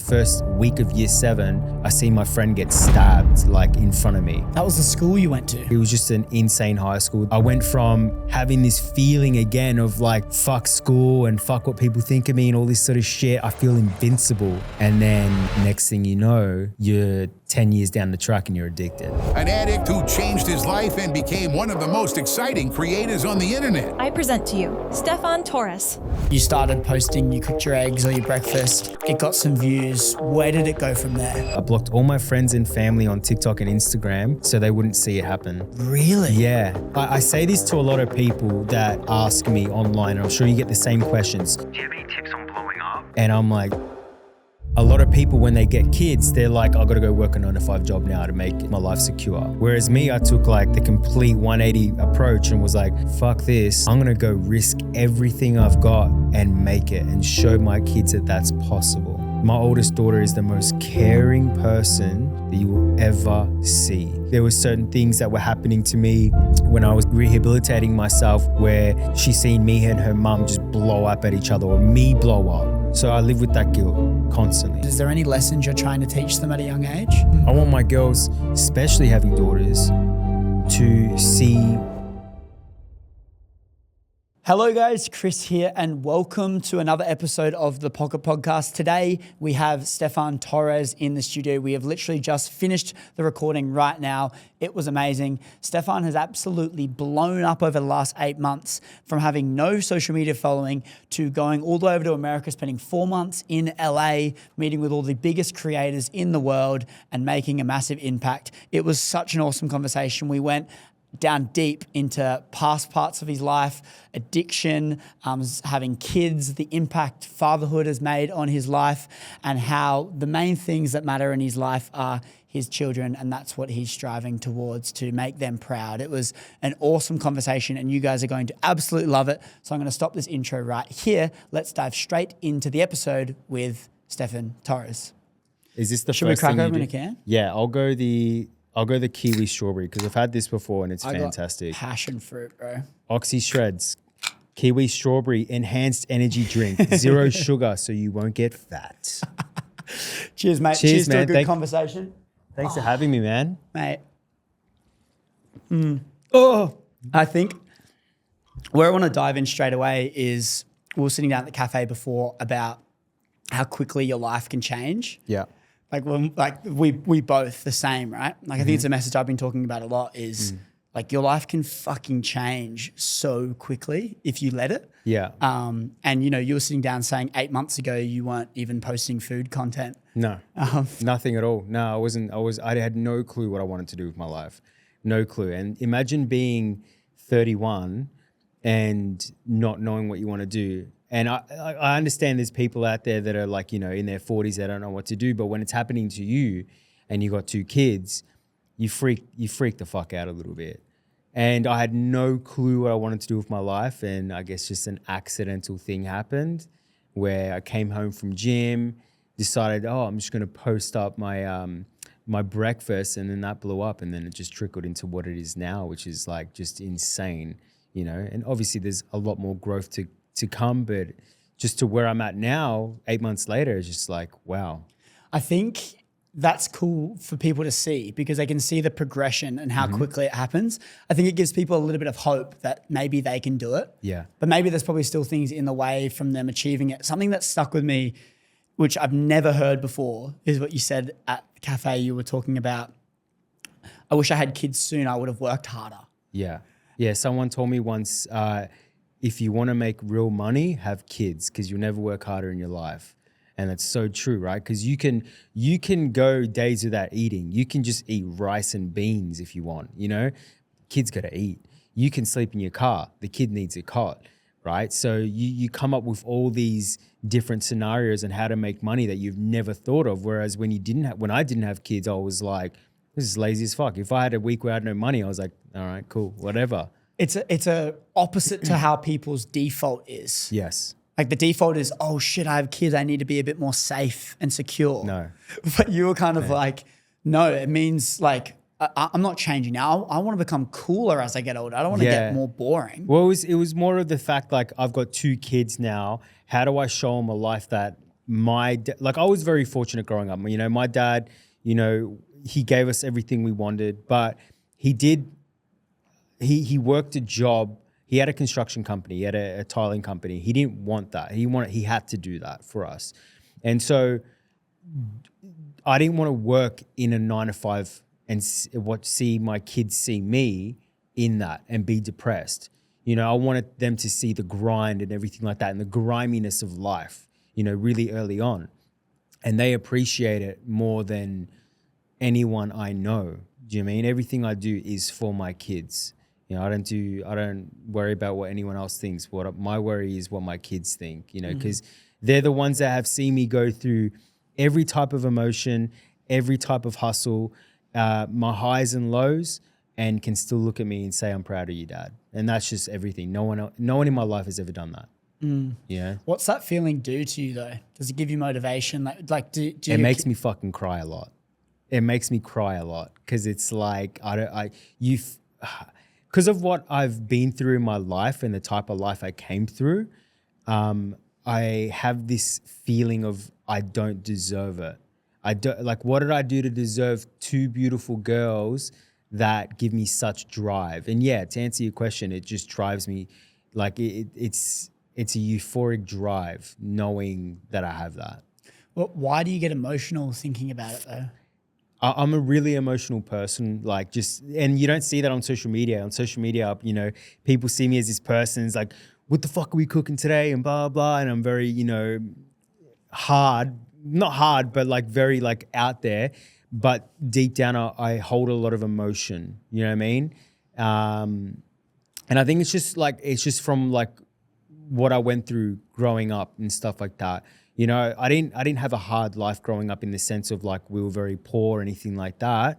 first week of year 7, I see my friend get stabbed like in front of me. That was the school you went to? It was just an insane high school. I went from having this feeling again of like, fuck school and fuck what people think of me and all this sort of shit. I feel invincible. And then next thing you know, you're 10 years down the track and you're addicted. An addict who changed his life and became one of the most exciting creators on the internet. I present to you, Stefan Torres. You started posting you cooked your eggs or your breakfast. It got some views. Where did it go from there? I blocked all my friends and family on TikTok and Instagram so they wouldn't see it happen. Really? Yeah. I say this to a lot of people that ask me online, and I'm sure you get the same questions. Do you have any tips on blowing up? And I'm like, a lot of people, when they get kids, they're like, I gotta go work a 9-to-5 job now to make my life secure. Whereas me, I took like the complete 180 approach and was like, fuck this. I'm gonna go risk everything I've got and make it and show my kids that that's possible. My oldest daughter is the most caring person that you will ever see. There were certain things that were happening to me when I was rehabilitating myself where she seen me and her mum just blow up at each other or me blow up. So I live with that guilt constantly. Is there any lessons you're trying to teach them at a young age? I want my girls, especially having daughters, to see. Hello guys, Chris here and welcome to another episode of the Pocket Podcast. Today we have Stefan Torres in the studio. We have literally just finished the recording right now. It was amazing. Stefan has absolutely blown up over the last 8 months from having no social media following to going all the way over to America, spending 4 months in LA, meeting with all the biggest creators in the world and making a massive impact. It was such an awesome conversation. We went down deep into past parts of his life, addiction, having kids, the impact fatherhood has made on his life, and how the main things that matter in his life are his children, and that's what he's striving towards, to make them proud. It was an awesome conversation, and you guys are going to absolutely love it. So I'm going to stop this intro right here. Let's dive straight into the episode with Stefan Torres. Is this the Should we first crack thing you open do? a can? Yeah, I'll go the kiwi strawberry because I've had this before and it's fantastic. Passion fruit, bro. Oxy Shreds, kiwi strawberry enhanced energy drink, 0 sugar, so you won't get fat. Cheers, mate. Cheers, to man. a good conversation. Thanks for having me, man. Mate. Oh, I think where I want to dive in straight away is we were sitting down at the cafe before about how quickly your life can change. Yeah. We both the same, right? Like I think it's a message I've been talking about a lot is like your life can fucking change so quickly if you let it. Yeah. And you know, you were sitting down saying 8 months ago you weren't even posting food content. No, nothing at all. No, I wasn't. I had no clue what I wanted to do with my life. No clue. And imagine being 31 and not knowing what you want to do. And I understand there's people out there that are like, you know, in their 40s, they don't know what to do. But when it's happening to you and you got 2 kids, you freak the fuck out a little bit. And I had no clue what I wanted to do with my life. And I guess just an accidental thing happened where I came home from gym, decided, I'm just going to post up my breakfast, and then that blew up, and then it just trickled into what it is now, which is like just insane, you know. And obviously there's a lot more growth to come, but just to where I'm at now, 8 months later, is just like, wow. I think that's cool for people to see because they can see the progression and how quickly it happens. I think it gives people a little bit of hope that maybe they can do it. Yeah. But maybe there's probably still things in the way from them achieving it. Something that stuck with me, which I've never heard before, is what you said at the cafe. You were talking about, I wish I had kids soon, I would have worked harder. Yeah. Yeah. Someone told me once, if you want to make real money, have kids because you'll never work harder in your life. And that's so true, right? Because you can go days without eating. You can just eat rice and beans if you want, you know? Kids got to eat. You can sleep in your car. The kid needs a cot, right? So you come up with all these different scenarios on how to make money that you've never thought of. Whereas when I didn't have kids, I was like, this is lazy as fuck. If I had a week where I had no money, I was like, all right, cool, whatever. It's a opposite to how people's default is. Yes. Like the default is, oh shit, I have kids. I need to be a bit more safe and secure. No. But you were kind of like, no, it means like, I'm not changing now. I want to become cooler as I get older. I don't want to get more boring. Well, it was more of the fact like I've got 2 kids now. How do I show them a life that like I was very fortunate growing up. You know, my dad, you know, he gave us everything we wanted, but he he worked a job. He had a construction company. He had a tiling company. He didn't want that. He had to do that for us. And so I didn't want to work in a 9 to 5 and see my kids see me in that and be depressed. You know, I wanted them to see the grind and everything like that and the griminess of life, you know, really early on. And they appreciate it more than anyone I know. Do you know what I mean? Everything I do is for my kids. You know, I don't worry about what anyone else thinks. My worry is what my kids think, you know, because they're the ones that have seen me go through every type of emotion, every type of hustle, my highs and lows, and can still look at me and say, I'm proud of you, Dad. And that's just everything. No one in my life has ever done that. Yeah. What's that feeling do to you though? Does it give you motivation? Like do it makes me fucking cry a lot. It makes me cry a lot because it's like because of what I've been through in my life and the type of life I came through, I have this feeling of I don't deserve it. What did I do to deserve two beautiful girls that give me such drive? And yeah, to answer your question, it just drives me like it's a euphoric drive knowing that I have that. Well, why do you get emotional thinking about it though? I'm a really emotional person, and you don't see that on social media. On social media, you know, people see me as this person. It's like, what the fuck are we cooking today? And blah, blah. And I'm very, you know, not hard, but like very like out there. But deep down, I hold a lot of emotion. You know what I mean? And I think it's just from like what I went through growing up and stuff like that. You know, I didn't have a hard life growing up in the sense of like we were very poor or anything like that,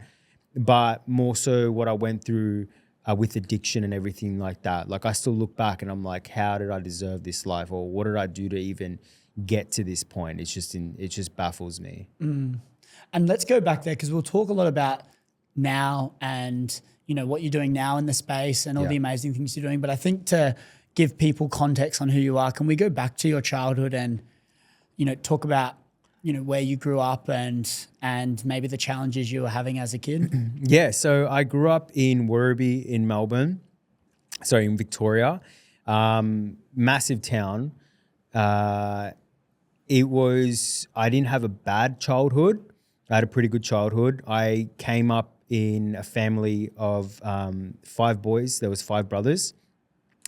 but more so what I went through with addiction and everything like that. Like I still look back and I'm like, how did I deserve this life, or what did I do to even get to this point? It just baffles me. And let's go back there because we'll talk a lot about now and you know what you're doing now in the space and all the amazing things you're doing. But I think to give people context on who you are, can we go back to your childhood and you know, talk about, you know, where you grew up and maybe the challenges you were having as a kid? Yeah, so I grew up in Werribee in in Victoria, massive town. I didn't have a bad childhood. I had a pretty good childhood. I came up in a family of 5 boys. There was 5 brothers.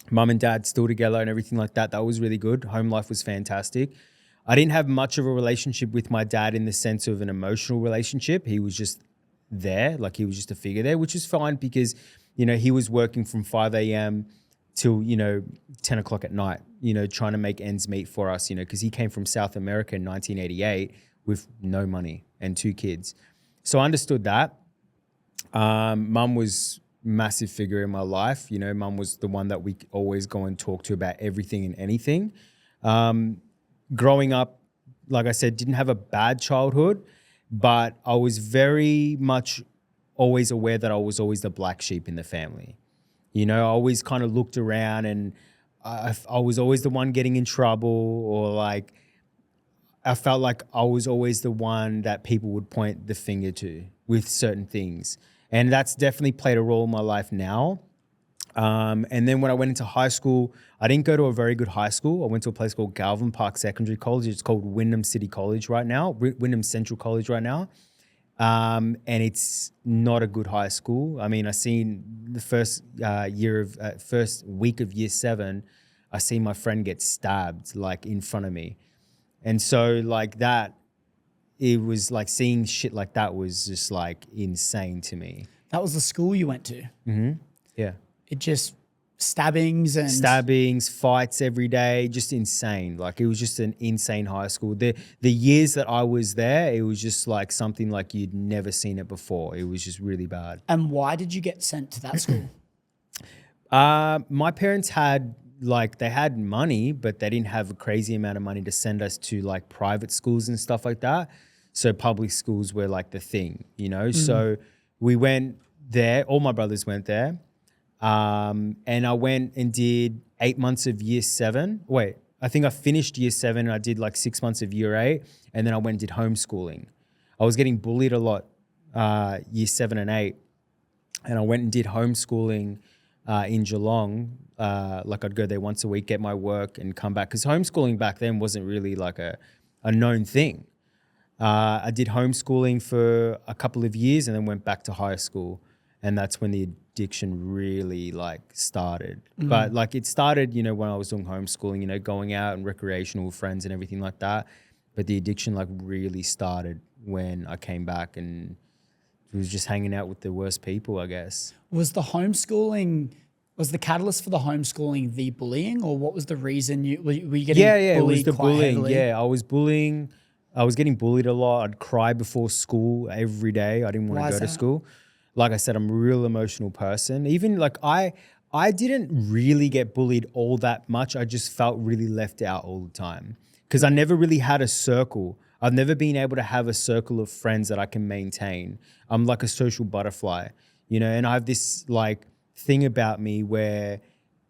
Mum and dad still together and everything like that. That was really good. Home life was fantastic. I didn't have much of a relationship with my dad in the sense of an emotional relationship. He was just there, like he was just a figure there, which is fine because, you know, he was working from 5 a.m. till, you know, 10 o'clock at night, you know, trying to make ends meet for us, you know, because he came from South America in 1988 with no money and 2 kids. So I understood that. Mum was a massive figure in my life. You know, mum was the one that we always go and talk to about everything and anything. Growing up, like I said, didn't have a bad childhood, but I was very much always aware that I was always the black sheep in the family. You know, I always kind of looked around and I was always the one getting in trouble, or like I felt like I was always the one that people would point the finger to with certain things. And that's definitely played a role in my life now. And then when I went into high school, I didn't go to a very good high school. I went to a place called Galvin Park Secondary College. It's called Wyndham City College right now, Wyndham Central College right now. And it's not a good high school. I mean, I seen the first week of year 7, I seen my friend get stabbed like in front of me. And so like that, it was like seeing shit like that was just like insane to me. That was the school you went to? Mm-hmm. Yeah. It just stabbings, fights every day, just insane. Like it was just an insane high school. The years that I was there, it was just like something like you'd never seen it before. It was just really bad. And why did you get sent to that school? My parents had they had money, but they didn't have a crazy amount of money to send us to like private schools and stuff like that. So public schools were like the thing, you know? Mm. So we went there. All my brothers went there. And I went and did 8 months of year 7. I think I finished year 7 and I did like 6 months of year 8, and then I went and did homeschooling. I was getting bullied a lot year 7 and 8, and I went and did homeschooling in Geelong. Like I'd go there once a week, get my work and come back, because homeschooling back then wasn't really like a known thing. I did homeschooling for a couple of years and then went back to high school, and that's when the addiction really like started. But like it started, you know, when I was doing homeschooling, you know, going out and recreational with friends and everything like that. But the addiction like really started when I came back and was just hanging out with the worst people, I guess. Was the catalyst for the homeschooling the bullying, or what was the reason were you getting bullied? It was the quite bullying. heavily? Yeah, I was getting bullied a lot. I'd cry before school every day. I didn't want to go to school. Like I said, I'm a real emotional person. Even like I didn't really get bullied all that much. I just felt really left out all the time because I never really had a circle. I've never been able to have a circle of friends that I can maintain. I'm like a social butterfly, you know, and I have this like thing about me where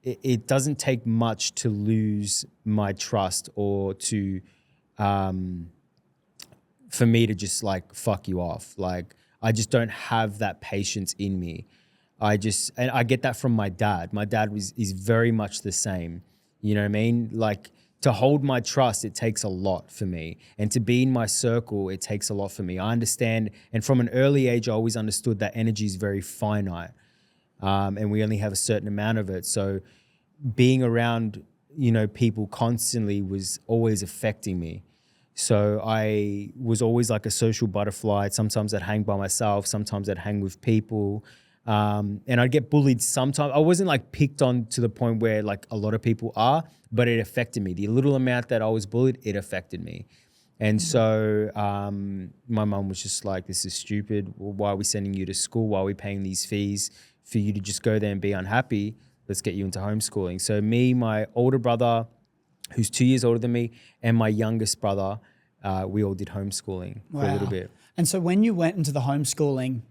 it doesn't take much to lose my trust or to, for me to just like fuck you off. Like I just don't have that patience in me. And I get that from my dad. My dad is very much the same. You know what I mean? Like to hold my trust, it takes a lot for me. And to be in my circle, it takes a lot for me. I understand. And from an early age, I always understood that energy is very finite. And we only have a certain amount of it. So being around, you know, people constantly was always affecting me. So I was always like a social butterfly. Sometimes I'd hang by myself. Sometimes I'd hang with people. And I'd get bullied sometimes. I wasn't like picked on to the point where like a lot of people are, but it affected me. The little amount that I was bullied, it affected me. And so my mum was just like, this is stupid. Well, why are we sending you to school? Why are we paying these fees for you to just go there and be unhappy? Let's get you into homeschooling. So me, my older brother, who's 2 years older than me, and my youngest brother, we all did homeschooling for a little bit. And so when you went into the homeschooling,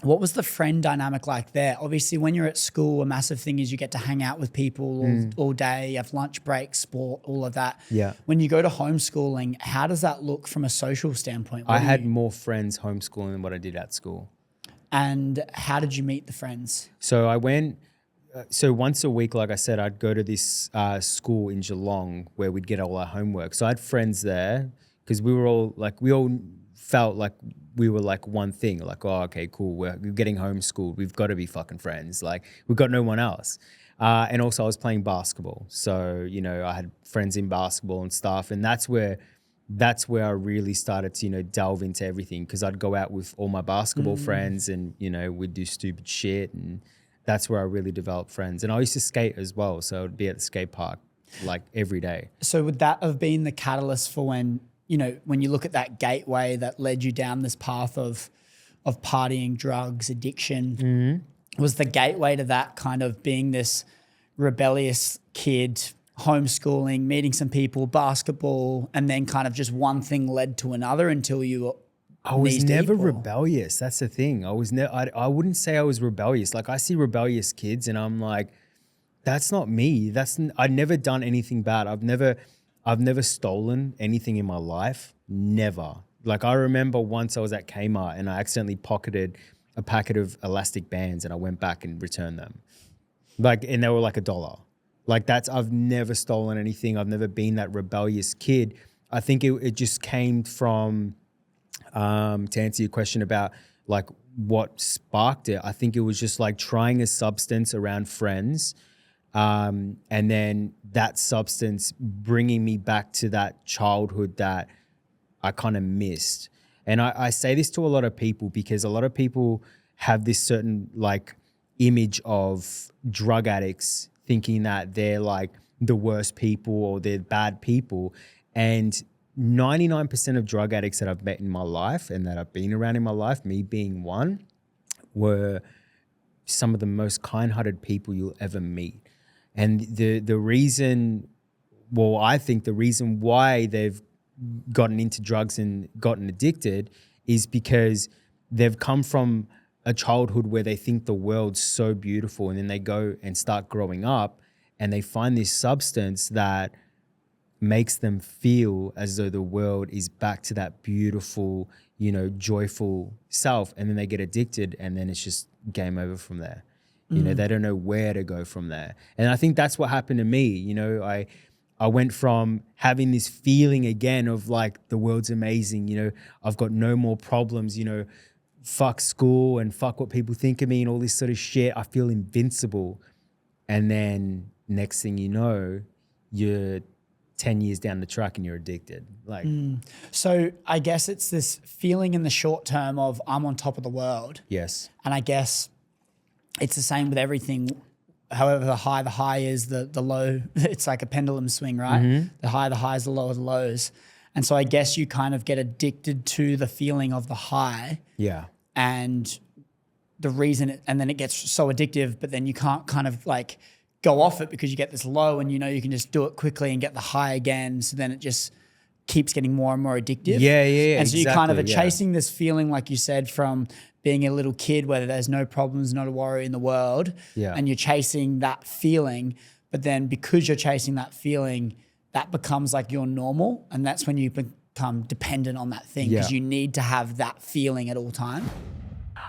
what was the friend dynamic like there? Obviously, when you're at school, a massive thing is you get to hang out with people all day, you have lunch breaks, sport, all of that. Yeah. When you go to homeschooling, how does that look from a social standpoint? I had more friends homeschooling than what I did at school. And how did you meet the friends? So I went... So once a week, like I said, I'd go to this school in Geelong where we'd get all our homework. So I had friends there because we all felt like we were like one thing. Like, oh, okay, cool. We're getting homeschooled. We've got to be fucking friends. Like we've got no one else. And also I was playing basketball. So, you know, I had friends in basketball and stuff. And that's where I really started to, you know, delve into everything because I'd go out with all my basketball friends and, you know, we'd do stupid shit, and that's where I really developed friends. And I used to skate as well. So I'd be at the skate park like every day. So would that have been the catalyst for when, you know, when you look at that gateway that led you down this path of partying, drugs, addiction, was the gateway to that kind of being this rebellious kid, homeschooling, meeting some people, basketball, and then kind of just one thing led to another until you I was never rebellious. That's the thing. I wouldn't say I was rebellious. Like I see rebellious kids and I'm like, that's not me. I've never done anything bad. I've never stolen anything in my life. Never. Like I remember once I was at Kmart and I accidentally pocketed a packet of elastic bands and I went back and returned them. Like, and they were like $1. Like I've never stolen anything. I've never been that rebellious kid. I think it just came from, to answer your question about like what sparked it, I think it was just like trying a substance around friends, and then that substance bringing me back to that childhood that I kind of missed. And I say this to a lot of people because a lot of people have this certain like image of drug addicts thinking that they're like the worst people or they're bad people. And 99% of drug addicts that I've met in my life and that I've been around in my life, me being one, were some of the most kind-hearted people you'll ever meet. And the reason, well, I think the reason why they've gotten into drugs and gotten addicted is because they've come from a childhood where they think the world's so beautiful, and then they go and start growing up and they find this substance that makes them feel as though the world is back to that beautiful, joyful self. And then they get addicted, and then it's just game over from there. They don't know where to go from there. And I think that's what happened to me. I went from having this feeling again of like the world's amazing, I've got no more problems, fuck school and fuck what people think of me and all this sort of shit. I feel invincible. And then next thing you know, you're 10 years down the track and you're addicted. So I guess it's this feeling in the short term of I'm on top of the world. Yes. And I guess it's the same with everything. However, the high is the low. It's like a pendulum swing, right? Mm-hmm. The highs, the lower the lows. And so I guess you kind of get addicted to the feeling of the high. Yeah. And the reason, and then it gets so addictive, but then you can't kind of like go off it because you get this low and you can just do it quickly and get the high again. So then it just keeps getting more and more addictive. Yeah. And so you kind of are chasing this feeling, like you said, from being a little kid where there's no problems, not a worry in the world. Yeah. And you're chasing that feeling. But then because you're chasing that feeling, that becomes like your normal. And that's when you become dependent on that thing because you need to have that feeling at all times.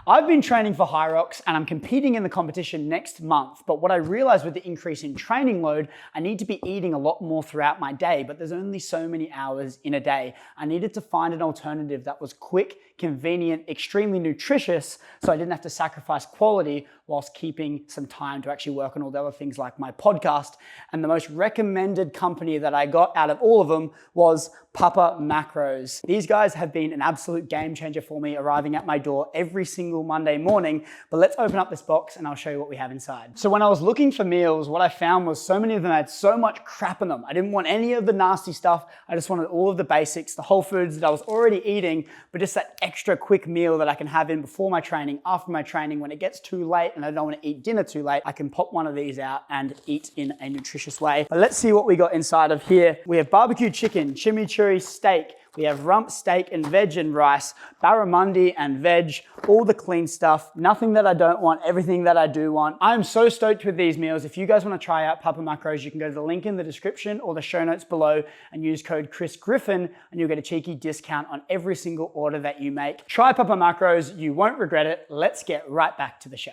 I've been training for High Rocks and I'm competing in the competition next month. But what I realized with the increase in training load, I need to be eating a lot more throughout my day, but there's only so many hours in a day. I needed to find an alternative that was quick, convenient, extremely nutritious, so I didn't have to sacrifice quality whilst keeping some time to actually work on all the other things like my podcast. And the most recommended company that I got out of all of them was Papa Macros. These guys have been an absolute game changer for me, arriving at my door every single Monday morning. But let's open up this box and I'll show you what we have inside. So when I was looking for meals, what I found was so many of them had so much crap in them. I didn't want any of the nasty stuff. I just wanted all of the basics, the whole foods that I was already eating, but just that extra quick meal that I can have in before my training, after my training. When it gets too late and I don't want to eat dinner too late, I can pop one of these out and eat in a nutritious way. But let's see what we got inside of here. We have barbecue chicken, chimichurri steak, we have rump steak and veg and rice, barramundi and veg, all the clean stuff, nothing that I don't want, everything that I do want. I'm so stoked with these meals. If you guys want to try out Papa Macros, you can go to the link in the description or the show notes below and use code Chris Griffin and you'll get a cheeky discount on every single order that you make. Try Papa Macros, you won't regret it. Let's get right back to the show.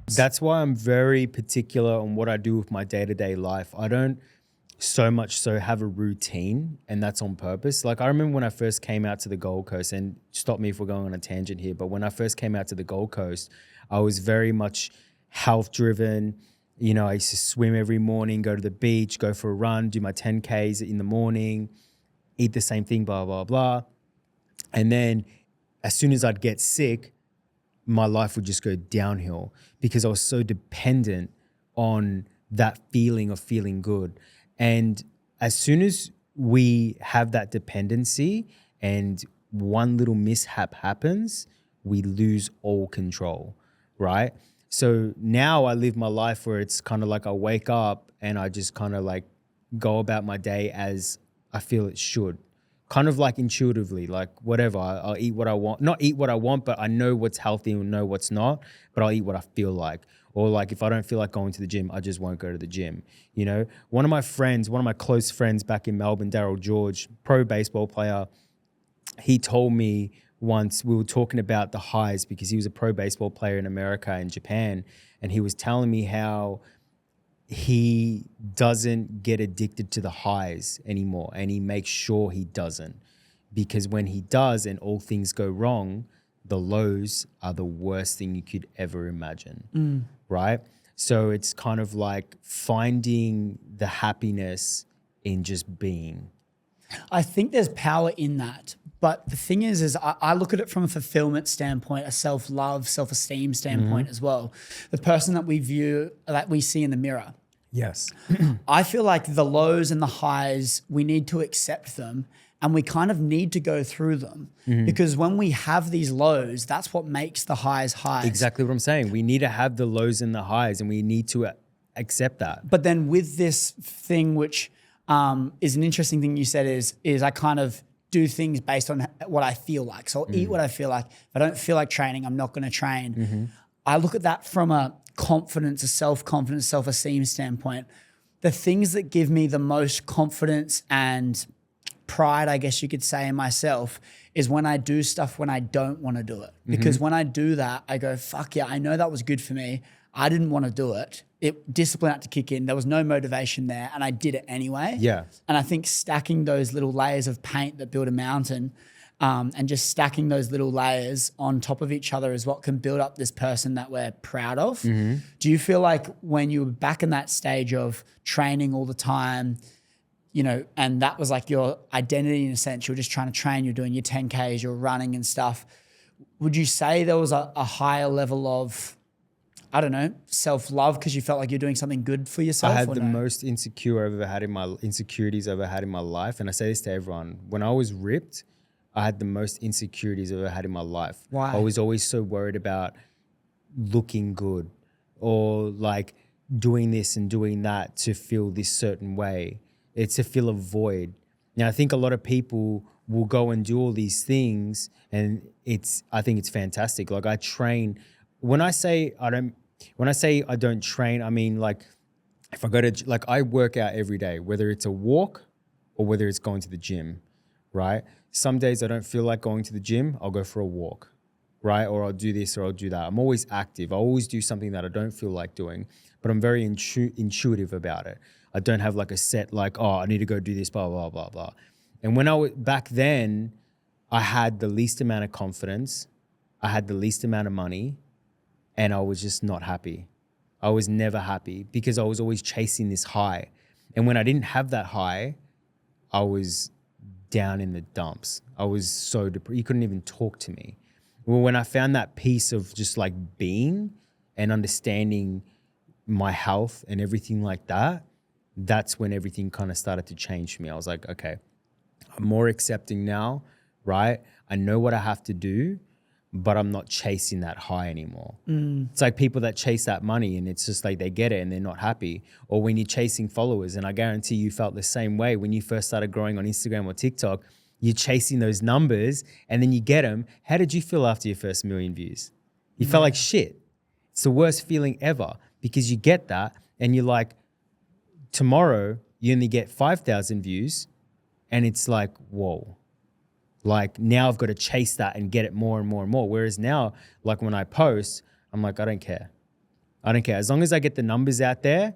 That's why I'm very particular on what I do with my day-to-day life. I don't so much so have a routine, and that's on purpose. Like I remember when I first came out to the Gold Coast, and stop me if we're going on a tangent here, but when I first came out to the Gold Coast, I was very much health driven. I used to swim every morning, go to the beach, go for a run, do my 10Ks in the morning, eat the same thing, blah, blah, blah. And then as soon as I'd get sick, my life would just go downhill because I was so dependent on that feeling of feeling good. And as soon as we have that dependency and one little mishap happens, we lose all control, right? So now I live my life where it's kind of like I wake up and I just kind of like go about my day as I feel it should. Kind of like intuitively, like whatever, I'll eat what I want. Not eat what I want, but I know what's healthy and know what's not, but I'll eat what I feel like. Or like if I don't feel like going to the gym, I just won't go to the gym. One of my close friends back in Melbourne, Daryl George, pro baseball player, he told me once, we were talking about the highs because he was a pro baseball player in America and Japan. And he was telling me how he doesn't get addicted to the highs anymore, and he makes sure he doesn't, because when he does and all things go wrong, the lows are the worst thing you could ever imagine, right? So it's kind of like finding the happiness in just being. I think there's power in that. But the thing is I look at it from a fulfillment standpoint, a self-love, self-esteem standpoint as well. The person that we see in the mirror. Yes. I feel like the lows and the highs, we need to accept them and we kind of need to go through them because when we have these lows, that's what makes the highs highs. Exactly what I'm saying. We need to have the lows and the highs and we need to accept that. But then with this thing, which is an interesting thing you said is I kind of do things based on what I feel like. So I'll eat what I feel like. If I don't feel like training, I'm not going to train. I look at that from a confidence, a self-confidence, self-esteem standpoint. the things that give me the most confidence and pride, I guess you could say, in myself is when I do stuff when I don't want to do it. Because when I do that, I go, fuck yeah, I know that was good for me. I didn't want to do it. Discipline had to kick in. There was no motivation there and I did it anyway. Yeah. And I think stacking those little layers of paint that build a mountain and just stacking those little layers on top of each other is what can build up this person that we're proud of. Do you feel like when you were back in that stage of training all the time, you know, and that was like your identity in a sense, you're just trying to train, you're doing your 10Ks, you're running and stuff. Would you say there was a higher level of, I don't know, self-love because you felt like you're doing something good for yourself? I had the most insecurities I've ever had in my life. And I say this to everyone. When I was ripped, I had the most insecurities I've ever had in my life. Why? I was always so worried about looking good or like doing this and doing that to feel this certain way. It's to fill a void. Now, I think a lot of people will go and do all these things and I think it's fantastic. Like I train, when I say I don't train, I mean like if I go to, like I work out every day, whether it's a walk or whether it's going to the gym, right? Some days I don't feel like going to the gym, I'll go for a walk, right? Or I'll do this or I'll do that. I'm always active. I always do something that I don't feel like doing, but I'm very intuitive about it. I don't have like a set like, oh, I need to go do this, blah, blah, blah, blah. And when I was back then, I had the least amount of confidence. I had the least amount of money and I was just not happy. I was never happy because I was always chasing this high. And when I didn't have that high, I was down in the dumps. I was so depressed. You couldn't even talk to me. Well, when I found that piece of just like being and understanding my health and everything like that, that's when everything kind of started to change for me. I was like, okay, I'm more accepting now, right? I know what I have to do, but I'm not chasing that high anymore. It's like people that chase that money and it's just like they get it and they're not happy. Or when you're chasing followers, and I guarantee you felt the same way when you first started growing on Instagram or TikTok, you're chasing those numbers and then you get them. How did you feel after your first 1 million views? You felt like shit. It's the worst feeling ever because you get that and you're like, tomorrow you only get 5,000 views and it's like, whoa. Like now I've got to chase that and get it more and more and more. Whereas now, like when I post, I'm like, I don't care. I don't care. As long as I get the numbers out there,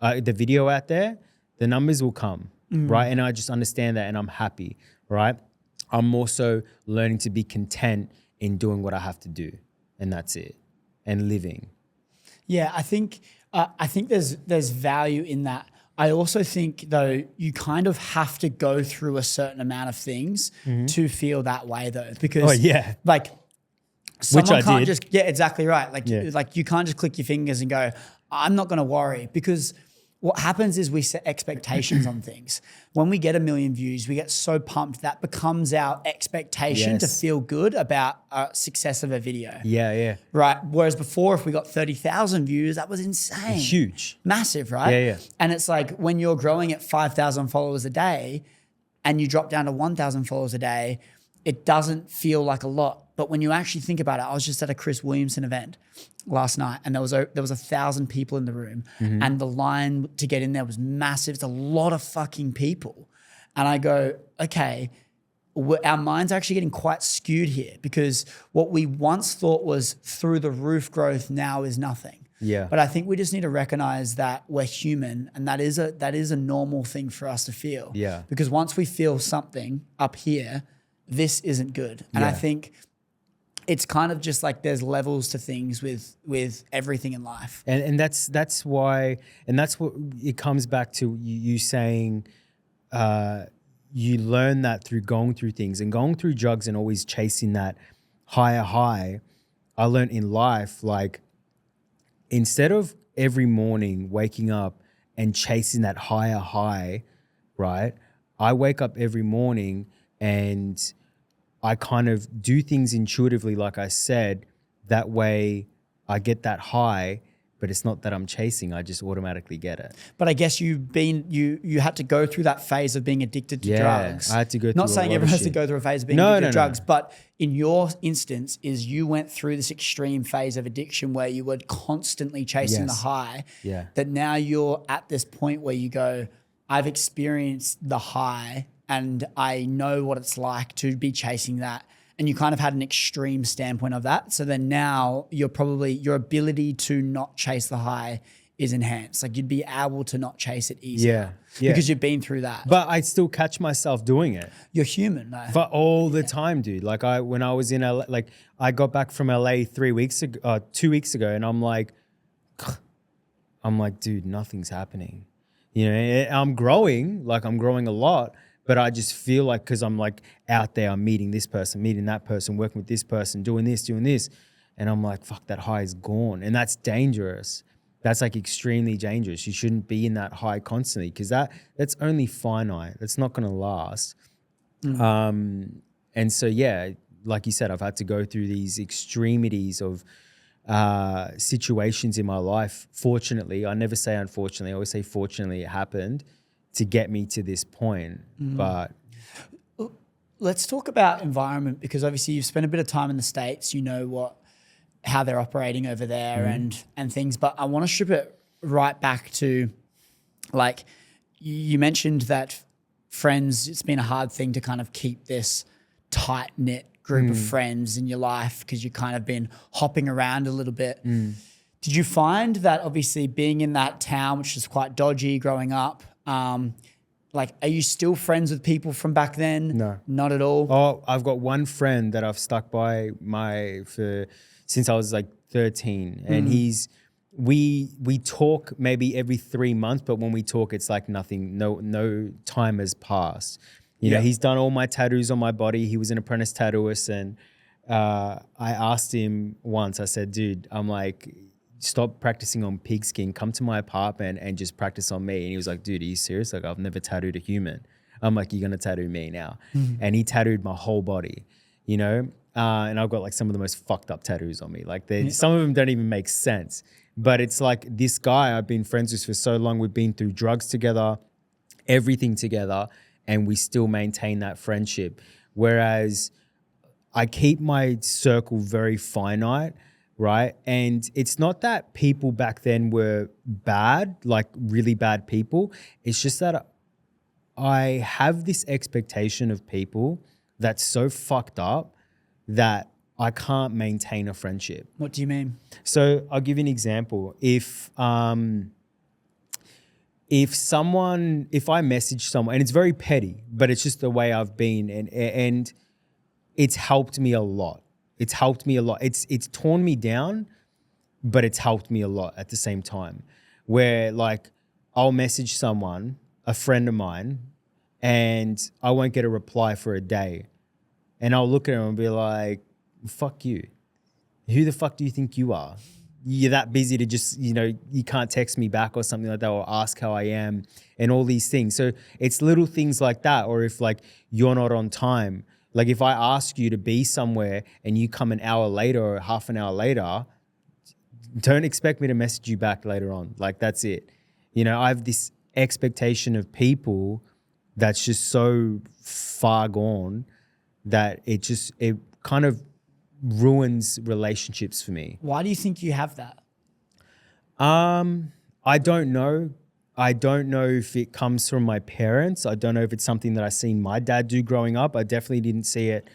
the video out there, the numbers will come, right? And I just understand that and I'm happy, right? I'm also learning to be content in doing what I have to do and that's it, and living. Yeah, I think there's value in that. I also think though you kind of have to go through a certain amount of things to feel that way though, because like someone can't just exactly right. Like you can't just click your fingers and go, I'm not going to worry, because what happens is we set expectations on things. When we get 1 million views, we get so pumped that becomes our expectation to feel good about success of a video. Yeah. Right. Whereas before, if we got 30,000 views, that was insane. Huge. Massive, right? Yeah. And it's like when you're growing at 5,000 followers a day and you drop down to 1,000 followers a day, it doesn't feel like a lot. But when you actually think about it, I was just at a Chris Williamson event last night and there was 1,000 people in the room and the line to get in there was massive. It's a lot of fucking people. And I go, okay, our minds are actually getting quite skewed here because what we once thought was through the roof growth now is nothing. Yeah. But I think we just need to recognize that we're human and that is a normal thing for us to feel. Yeah. Because once we feel something up here, this isn't good. And I think it's kind of just like there's levels to things with everything in life. And that's why, and that's what it comes back to you saying you learn that through going through things and going through drugs and always chasing that higher high. I learned in life, like instead of every morning waking up and chasing that higher high, right? I wake up every morning and I kind of do things intuitively, like I said, that way I get that high but it's not that I'm chasing. I just automatically get it. But I guess you had to go through that phase of being addicted to drugs. I had to go through Not saying everyone has to go through a phase of being addicted to drugs, but in your instance is you went through this extreme phase of addiction where you were constantly chasing the high. Yeah. That now you're at this point where you go, I've experienced the high and I know what it's like to be chasing that. And you kind of had an extreme standpoint of that. So then now your ability to not chase the high is enhanced. Like you'd be able to not chase it easier. Yeah. Because you've been through that. But I still catch myself doing it. You're human, though. For all the time, dude. Like when I was in LA, like I got back from LA 2 weeks ago, and I'm like, dude, nothing's happening. You know, I'm growing a lot. But I just feel like because I'm like out there, I'm meeting this person, meeting that person, working with this person, doing this. And I'm like, fuck, that high is gone. And that's dangerous. That's like extremely dangerous. You shouldn't be in that high constantly because that's only finite. That's not going to last. And so, yeah, like you said, I've had to go through these extremities of situations in my life. Fortunately, I never say unfortunately. I always say fortunately it happened to get me to this point. But let's talk about environment because obviously you've spent a bit of time in the States. You know how they're operating over there and things. But I want to strip it right back to, like, you mentioned that friends, it's been a hard thing to kind of keep this tight-knit group of friends in your life because you've kind of been hopping around a little bit. Did you find that obviously being in that town, which is quite dodgy growing up, like, are you still friends with people from back then? No. Not at all? Oh, I've got one friend that I've stuck by since I was like 13. And we talk maybe every 3 months, but when we talk, it's like nothing, no time has passed. You know, he's done all my tattoos on my body. He was an apprentice tattooist. And I asked him once, I said, dude, I'm like, stop practicing on pigskin, come to my apartment and just practice on me. And he was like, dude, are you serious? Like, I've never tattooed a human. I'm like, you're going to tattoo me now. And he tattooed my whole body, you know? And I've got like some of the most fucked up tattoos on me. Like some of them don't even make sense. But it's like this guy I've been friends with for so long. We've been through drugs together, everything together, and we still maintain that friendship. Whereas I keep my circle very finite, right? And it's not that people back then were bad, like really bad people. It's just that I have this expectation of people that's so fucked up that I can't maintain a friendship. What do you mean? So I'll give you an example. If I message someone, and it's very petty, but it's just the way I've been, and it's helped me a lot. It's helped me a lot. It's torn me down, but it's helped me a lot at the same time. Where like I'll message someone, a friend of mine, and I won't get a reply for a day. And I'll look at him and be like, fuck you. Who the fuck do you think you are? You're that busy to just, you know, you can't text me back or something like that or ask how I am and all these things. So it's little things like that. Or if like you're not on time, like if I ask you to be somewhere and you come an hour later or half an hour later, don't expect me to message you back later on. Like that's it. You know, I have this expectation of people that's just so far gone that it kind of ruins relationships for me. Why do you think you have that? I don't know. I don't know if it comes from my parents. I don't know if it's something that I seen my dad do growing up. I definitely didn't see it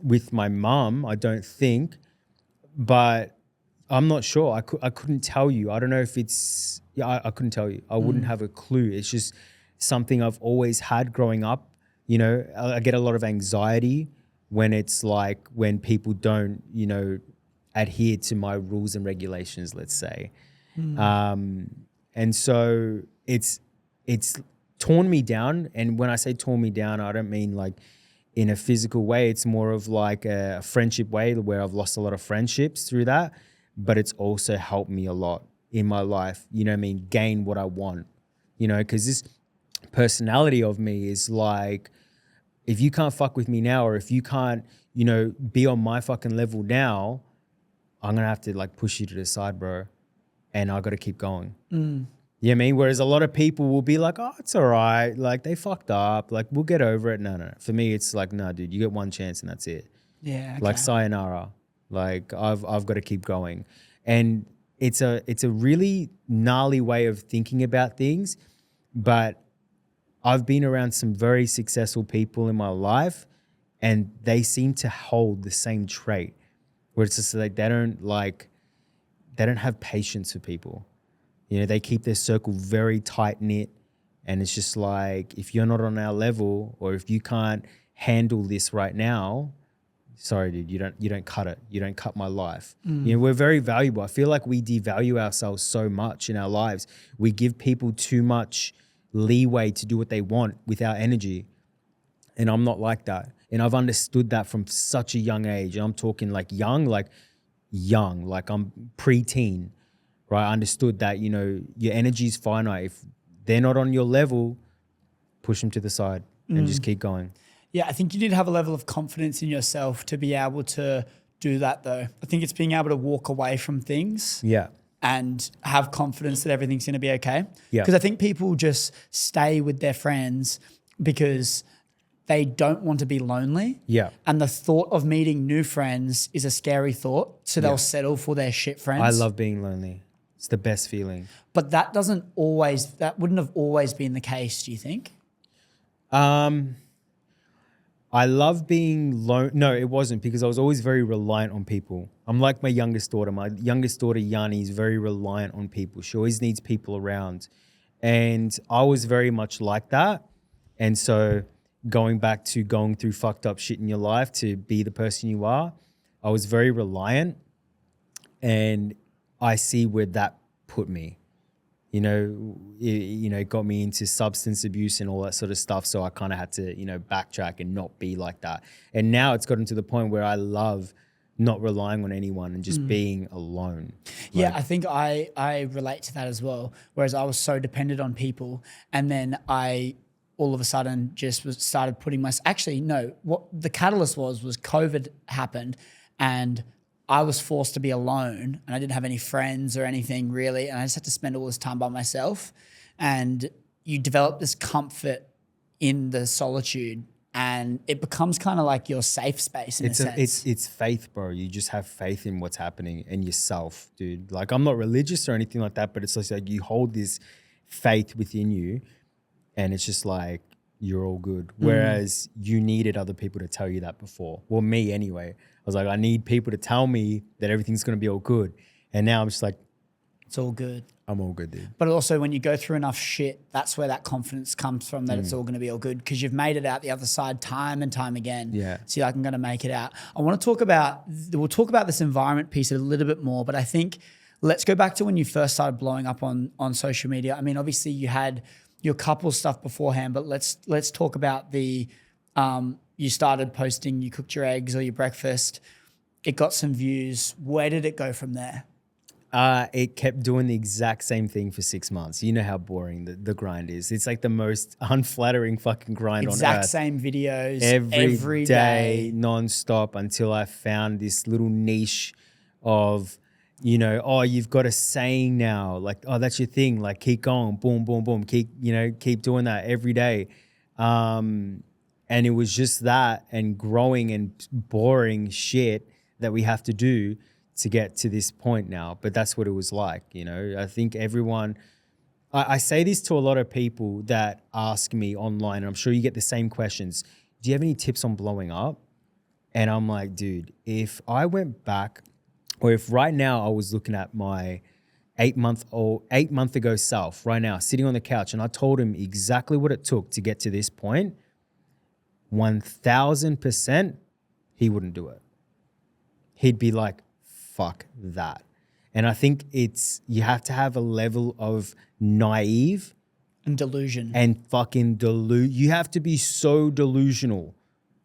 with my mum, I don't think. But I'm not sure. I couldn't tell you. I don't know if it's... Yeah, I couldn't tell you. I wouldn't have a clue. It's just something I've always had growing up. You know, I get a lot of anxiety when it's like when people don't, you know, adhere to my rules and regulations, let's say. And so it's torn me down. And when I say torn me down, I don't mean like in a physical way. It's more of like a friendship way where I've lost a lot of friendships through that. But it's also helped me a lot in my life, you know what I mean, gain what I want, you know, because this personality of me is like, if you can't fuck with me now or if you can't, you know, be on my fucking level now, I'm going to have to like push you to the side, bro. and I got to keep going. You know what I mean? Whereas a lot of people will be like, oh, it's all right. Like they fucked up. Like we'll get over it. No. For me, it's like, no, dude, you get one chance and that's it. Yeah. Okay. Like sayonara. Like I've got to keep going. And it's a really gnarly way of thinking about things, but I've been around some very successful people in my life and they seem to hold the same trait where it's just like they don't have patience for people. You know, they keep their circle very tight knit and it's just like, if you're not on our level or if you can't handle this right now, sorry, dude, you don't cut it. You don't cut my life. You know, we're very valuable. I feel like we devalue ourselves so much in our lives. We give people too much leeway to do what they want with our energy. And I'm not like that. And I've understood that from such a young age. I'm talking like young, like I'm pre-teen, right? I understood that, you know, your energy is finite. If they're not on your level, push them to the side and just keep going. Yeah, I think you need to have a level of confidence in yourself to be able to do that though. I think it's being able to walk away from things and have confidence that everything's going to be okay. Yeah. Because I think people just stay with their friends because they don't want to be lonely. Yeah. And the thought of meeting new friends is a scary thought. So they'll settle for their shit friends. I love being lonely. It's the best feeling. But that wouldn't have always been the case, do you think? I love being lone. No, it wasn't because I was always very reliant on people. I'm like my youngest daughter. My youngest daughter, Yanni, is very reliant on people. She always needs people around. And I was very much like that. And so going back to going through fucked up shit in your life to be the person you are, I was very reliant. And I see where that put me. It got me into substance abuse and all that sort of stuff. So I kind of had to, backtrack and not be like that. And now it's gotten to the point where I love not relying on anyone and just being alone. Yeah, I think I relate to that as well. Whereas I was so dependent on people and then I all of a sudden just started putting what the catalyst was COVID happened and I was forced to be alone and I didn't have any friends or anything really. And I just had to spend all this time by myself. And you develop this comfort in the solitude and it becomes kind of like your safe space in a sense. It's faith, bro. You just have faith in what's happening and yourself, dude. Like I'm not religious or anything like that, but it's just like you hold this faith within you and it's just like, you're all good. Whereas you needed other people to tell you that before. Well, me anyway. I was like, I need people to tell me that everything's going to be all good. And now I'm just like, it's all good. I'm all good, dude. But also when you go through enough shit, that's where that confidence comes from that it's all going to be all good because you've made it out the other side time and time again. Yeah. So you're like, I'm going to make it out. We'll talk about this environment piece a little bit more, but I think let's go back to when you first started blowing up on social media. I mean, obviously you had your couple stuff beforehand, but let's talk about the you started posting, you cooked your eggs or your breakfast. It got some views. Where did it go from there? It kept doing the exact same thing for 6 months. You know how boring the grind is. It's like the most unflattering fucking grind on earth. Exact same videos every day, nonstop until I found this little niche of, you've got a saying now. Like, oh, that's your thing. Like, keep going, boom, boom, boom. Keep doing that every day. And it was just that and growing and boring shit that we have to do to get to this point now. But that's what it was like, I think everyone, I say this to a lot of people that ask me online, and I'm sure you get the same questions. Do you have any tips on blowing up? And I'm like, dude, if I went back, or if right now I was looking at my 8 month ago self right now, sitting on the couch, and I told him exactly what it took to get to this point, 1000% he wouldn't do it. He'd be like, fuck that. And I think you have to have a level of naive and delusion and fucking you have to be so delusional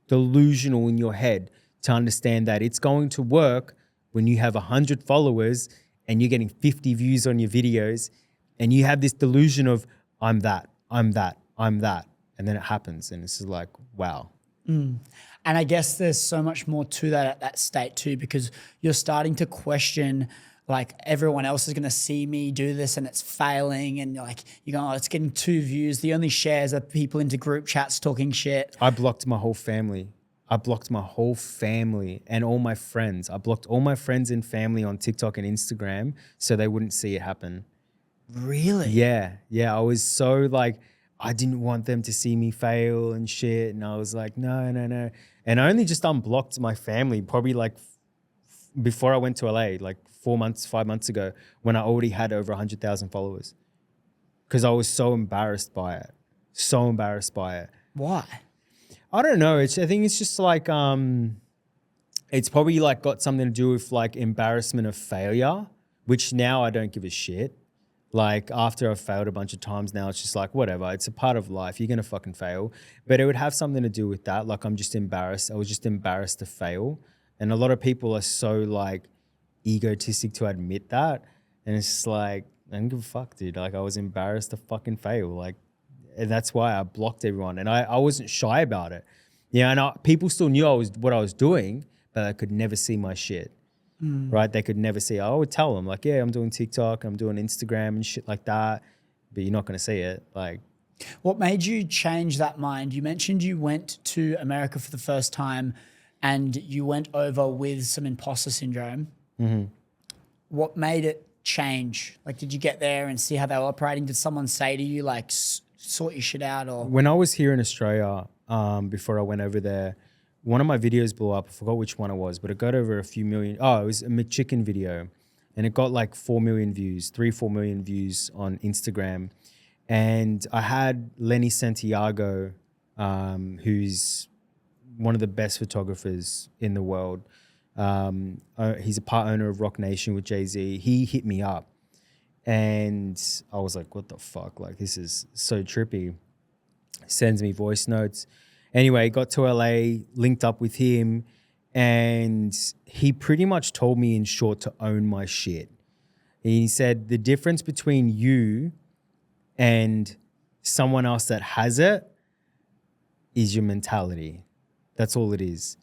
in your head to understand that it's going to work when you have 100 followers and you're getting 50 views on your videos and you have this delusion of I'm that. And then it happens and it's just like, wow. And I guess there's so much more to that at that state too, because you're starting to question like everyone else is going to see me do this and it's failing, and you're going, oh, it's getting 2 views. The only shares are people into group chats talking shit. I blocked my whole family. I blocked my whole family and all my friends. I blocked all my friends and family on TikTok and Instagram so they wouldn't see it happen. Really? Yeah. I was so like, I didn't want them to see me fail and shit. And I was like, no. And I only just unblocked my family probably like before I went to LA, like 5 months ago, when I already had over 100,000 followers. Because I was so embarrassed by it. Why? I don't know. I think it's just like, it's probably like got something to do with like embarrassment of failure, which now I don't give a shit. Like after I've failed a bunch of times now, it's just like, whatever, it's a part of life. You're going to fucking fail. But it would have something to do with that. Like I'm just embarrassed. I was just embarrassed to fail. And a lot of people are so like egotistic to admit that. And it's just like, I don't give a fuck, dude. Like I was embarrassed to fucking fail. Like, and that's why I blocked everyone. And I wasn't shy about it. Yeah, and people still knew what I was doing, but they could never see my shit. Right? They could never see. I would tell them like, yeah, I'm doing TikTok, I'm doing Instagram and shit like that, but you're not going to see it. Like, what made you change that mind? You mentioned you went to America for the first time and you went over with some imposter syndrome. Mm-hmm. What made it change? Like, did you get there and see how they were operating? Did someone say to you like, sort your shit out? Or when I was here in Australia, before I went over there, one of my videos blew up. I forgot which one it was, but it got over a few million. Oh, it was a McChicken video. And it got like 4 million views, 4 million views on Instagram. And I had Lenny Santiago, who's one of the best photographers in the world. He's a part owner of Rock Nation with Jay-Z. He hit me up. And I was like, what the fuck? Like, this is so trippy. Sends me voice notes. Anyway, got to LA, linked up with him, and he pretty much told me in short to own my shit. He said, the difference between you and someone else that has it is your mentality. That's all it is,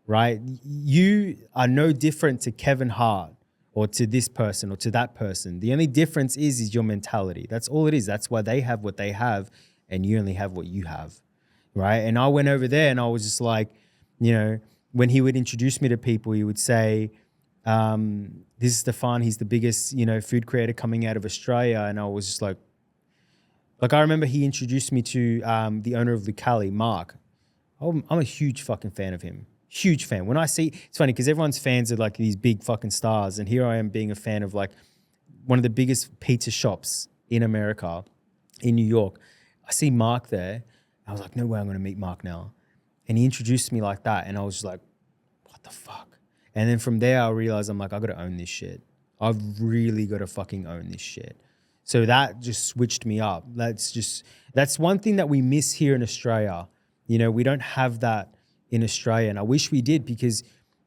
right? You are no different to Kevin Hart or to this person or to that person. The only difference is your mentality. That's all it is. That's why they have what they have and you only have what you have. Right. And I went over there and I was just like, you know, when he would introduce me to people, he would say, this is Stefan. He's the biggest, you know, food creator coming out of Australia. And I was just like I remember he introduced me to the owner of Lucali, Mark. I'm a huge fucking fan of him. Huge fan. When I see, it's funny because everyone's fans are like these big fucking stars. And here I am being a fan of like one of the biggest pizza shops in America, in New York. I see Mark there. I was like, no way I'm going to meet Mark now. And he introduced me like that. And I was just like, what the fuck? And then from there, I realized I'm like, I got to own this shit. I've really got to fucking own this shit. So that just switched me up. That's one thing that we miss here in Australia. You know, we don't have that in Australia. And I wish we did because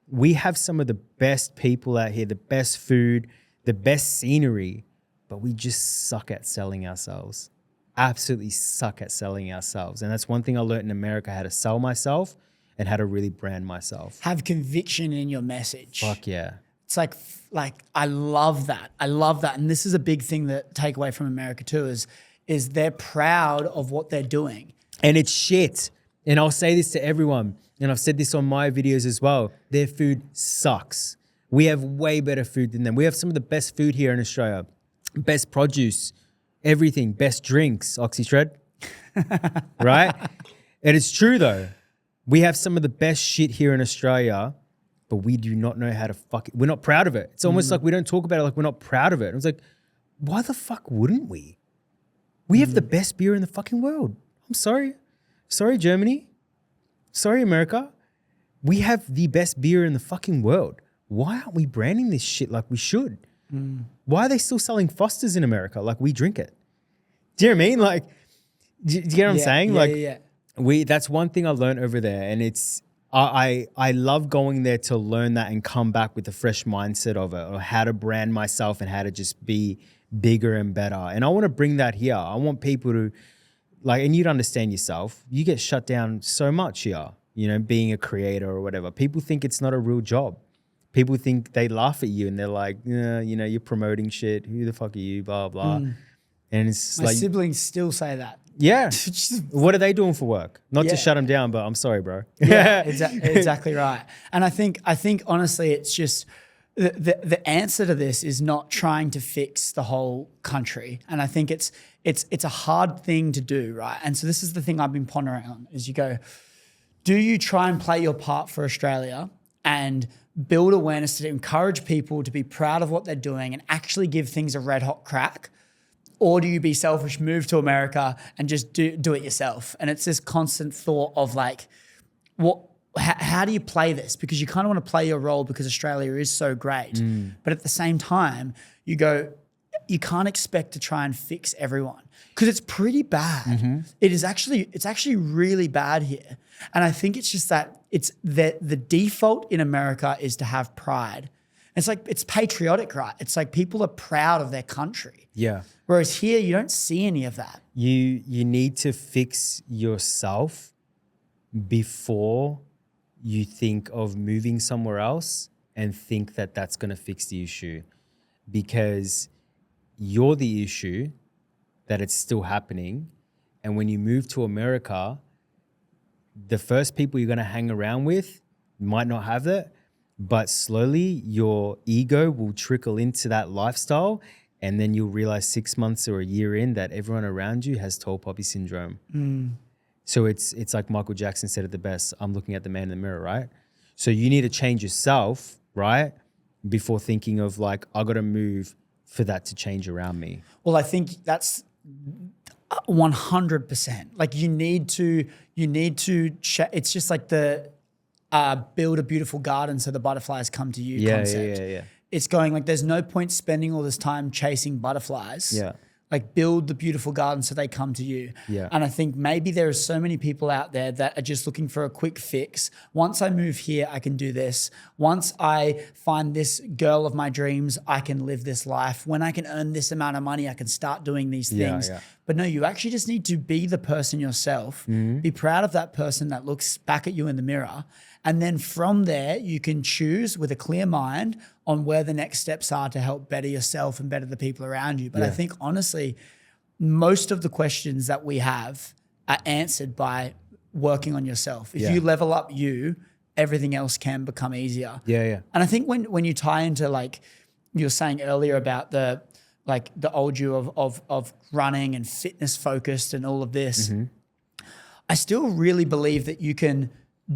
we have some of the best people out here, the best food, the best scenery, but we just suck at selling ourselves. Absolutely suck at selling ourselves. And that's one thing I learned in America, how to sell myself and how to really brand myself. Have conviction in your message. Fuck yeah. It's like I love that. I love that. And this is a big thing that take away from America too is they're proud of what they're doing. And it's shit. And I'll say this to everyone, and I've said this on my videos as well. Their food sucks. We have way better food than them. We have some of the best food here in Australia. Best produce. Everything, best drinks, OxyShred, right? And it's true though. We have some of the best shit here in Australia, but we do not know how to we're not proud of it. It's almost like we don't talk about it like we're not proud of it. I was like, why the fuck wouldn't we? We have the best beer in the fucking world. I'm sorry. Sorry, Germany. Sorry, America. We have the best beer in the fucking world. Why aren't we branding this shit like we should? Why are they still selling Foster's in America? Like we drink it. Do you know what I mean? Like, do you get what I'm saying? That's one thing I learned over there. And it's, I love going there to learn that and come back with a fresh mindset of it or how to brand myself and how to just be bigger and better. And I want to bring that here. I want people to and you'd understand yourself. You get shut down so much here, you know, being a creator or whatever. People think it's not a real job. people think they laugh at you and they're like, yeah, you know, you're promoting shit. Who the fuck are you? Blah, blah. And it's My like, siblings still say that. yeah. What are they doing for work? Not Yeah. to shut them down, but I'm sorry, bro. Yeah, exactly right. And I think honestly, it's just the answer to this is not trying to fix the whole country. And I think it's a hard thing to do, right? And so this is the thing I've been pondering on is you go, do you try and play your part for Australia and build awareness to encourage people to be proud of what they're doing and actually give things a red hot crack? Or do you be selfish, move to America and just do it yourself? And it's this constant thought of like, how do you play this? Because you kind of want to play your role because Australia is so great. But at the same time, you go, you can't expect to try and fix everyone because it's pretty bad. It's actually really bad here. And I think it's just that the default in America is to have pride. It's like, it's patriotic, right? It's like people are proud of their country. Yeah. Whereas here, you don't see any of that. You need to fix yourself before you think of moving somewhere else and think that that's going to fix the issue, because you're the issue that it's still happening. And when you move to America, the first people you're going to hang around with might not have that, but slowly your ego will trickle into that lifestyle. And then you'll realize 6 months or a year in that everyone around you has tall poppy syndrome. So it's like Michael Jackson said it the best, I'm looking at the man in the mirror, right? So you need to change yourself, right? Before thinking of like, I got to move for that to change around me. Well, I think that's 100%. Like you need to, it's just like the build a beautiful garden so the butterflies come to you concept. Yeah. It's going like, there's no point spending all this time chasing butterflies. Yeah. Like build the beautiful garden so they come to you. Yeah. And I think maybe there are so many people out there that are just looking for a quick fix. Once I move here, I can do this. Once I find this girl of my dreams, I can live this life. When I can earn this amount of money, I can start doing these things. Yeah. But no, you actually just need to be the person yourself. Be proud of that person that looks back at you in the mirror. And then from there, you can choose with a clear mind on where the next steps are to help better yourself and better the people around you. But I think honestly, most of the questions that we have are answered by working on yourself. If you level up you, everything else can become easier. Yeah. And I think when you tie into like you were saying earlier about the old you of running and fitness focused and all of this, I still really believe that you can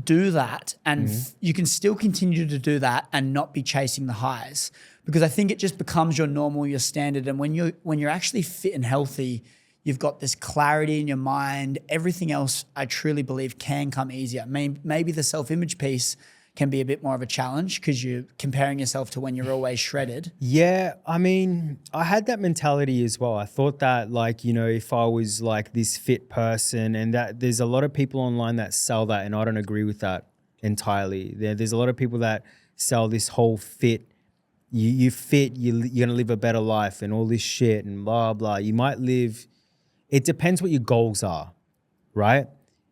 do that and you can still continue to do that and not be chasing the highs, because I think it just becomes your normal, your standard. And when you're actually fit and healthy, you've got this clarity in your mind. Everything else I truly believe can come easier. Maybe the self-image piece can be a bit more of a challenge because you're comparing yourself to when you're always shredded. Yeah, I mean, I had that mentality as well. I thought that like, you know, if I was like this fit person, and that there's a lot of people online that sell that, and I don't agree with that entirely. There's a lot of people that sell this whole fit, you fit, you're going to live a better life and all this shit and blah, blah. You might live, it depends what your goals are, right?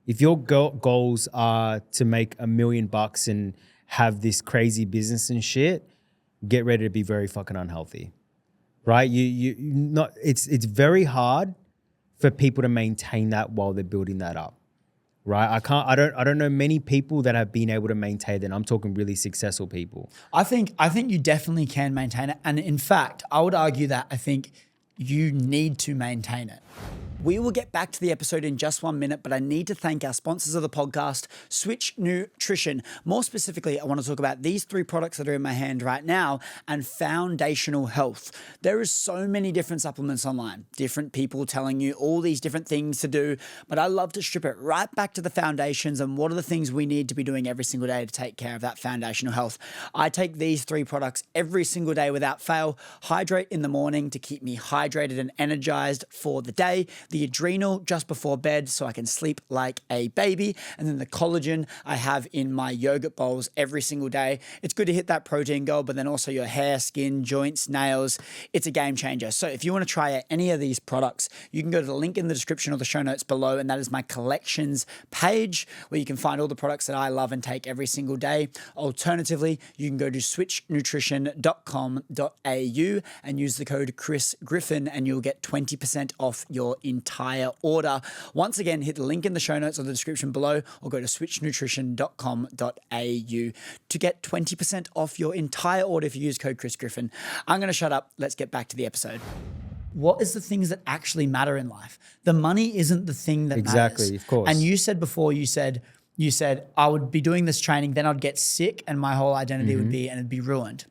If your goals are to make $1 million and have this crazy business and shit, get ready to be very fucking unhealthy, right? It's very hard for people to maintain that while they're building that up, right? I don't know many people that have been able to maintain that. I'm talking really successful people. I think you definitely can maintain it, and in fact, I would argue that I think you need to maintain it. We will get back to the episode in just 1 minute, but I need to thank our sponsors of the podcast, Switch Nutrition. More specifically, I want to talk about these 3 products that are in my hand right now and Foundational Health. There is so many different supplements online, different people telling you all these different things to do, but I love to strip it right back to the foundations and what are the things we need to be doing every single day to take care of that foundational health. I take these 3 products every single day without fail. Hydrate in the morning to keep me hydrated and energized for the day. the adrenal just before bed so I can sleep like a baby. And then the collagen I have in my yogurt bowls every single day. It's good to hit that protein goal, but then also your hair, skin, joints, nails. It's a game changer. So if you want to try out any of these products, you can go to the link in the description or the show notes below, and that is my collections page where you can find all the products that I love and take every single day. Alternatively, you can go to switchnutrition.com.au and use the code Chris Griffin and you'll get 20% off your entire order. Once again, hit the link in the show notes or the description below or go to switchnutrition.com.au to get 20% off your entire order if you use code Chris Griffin. I'm going to shut up. Let's get back to the episode. What is the things that actually matter in life? The money isn't the thing that matters. Exactly, of course. And you said before, you said I would be doing this training, then I'd get sick and my whole identity would be, and it'd be ruined.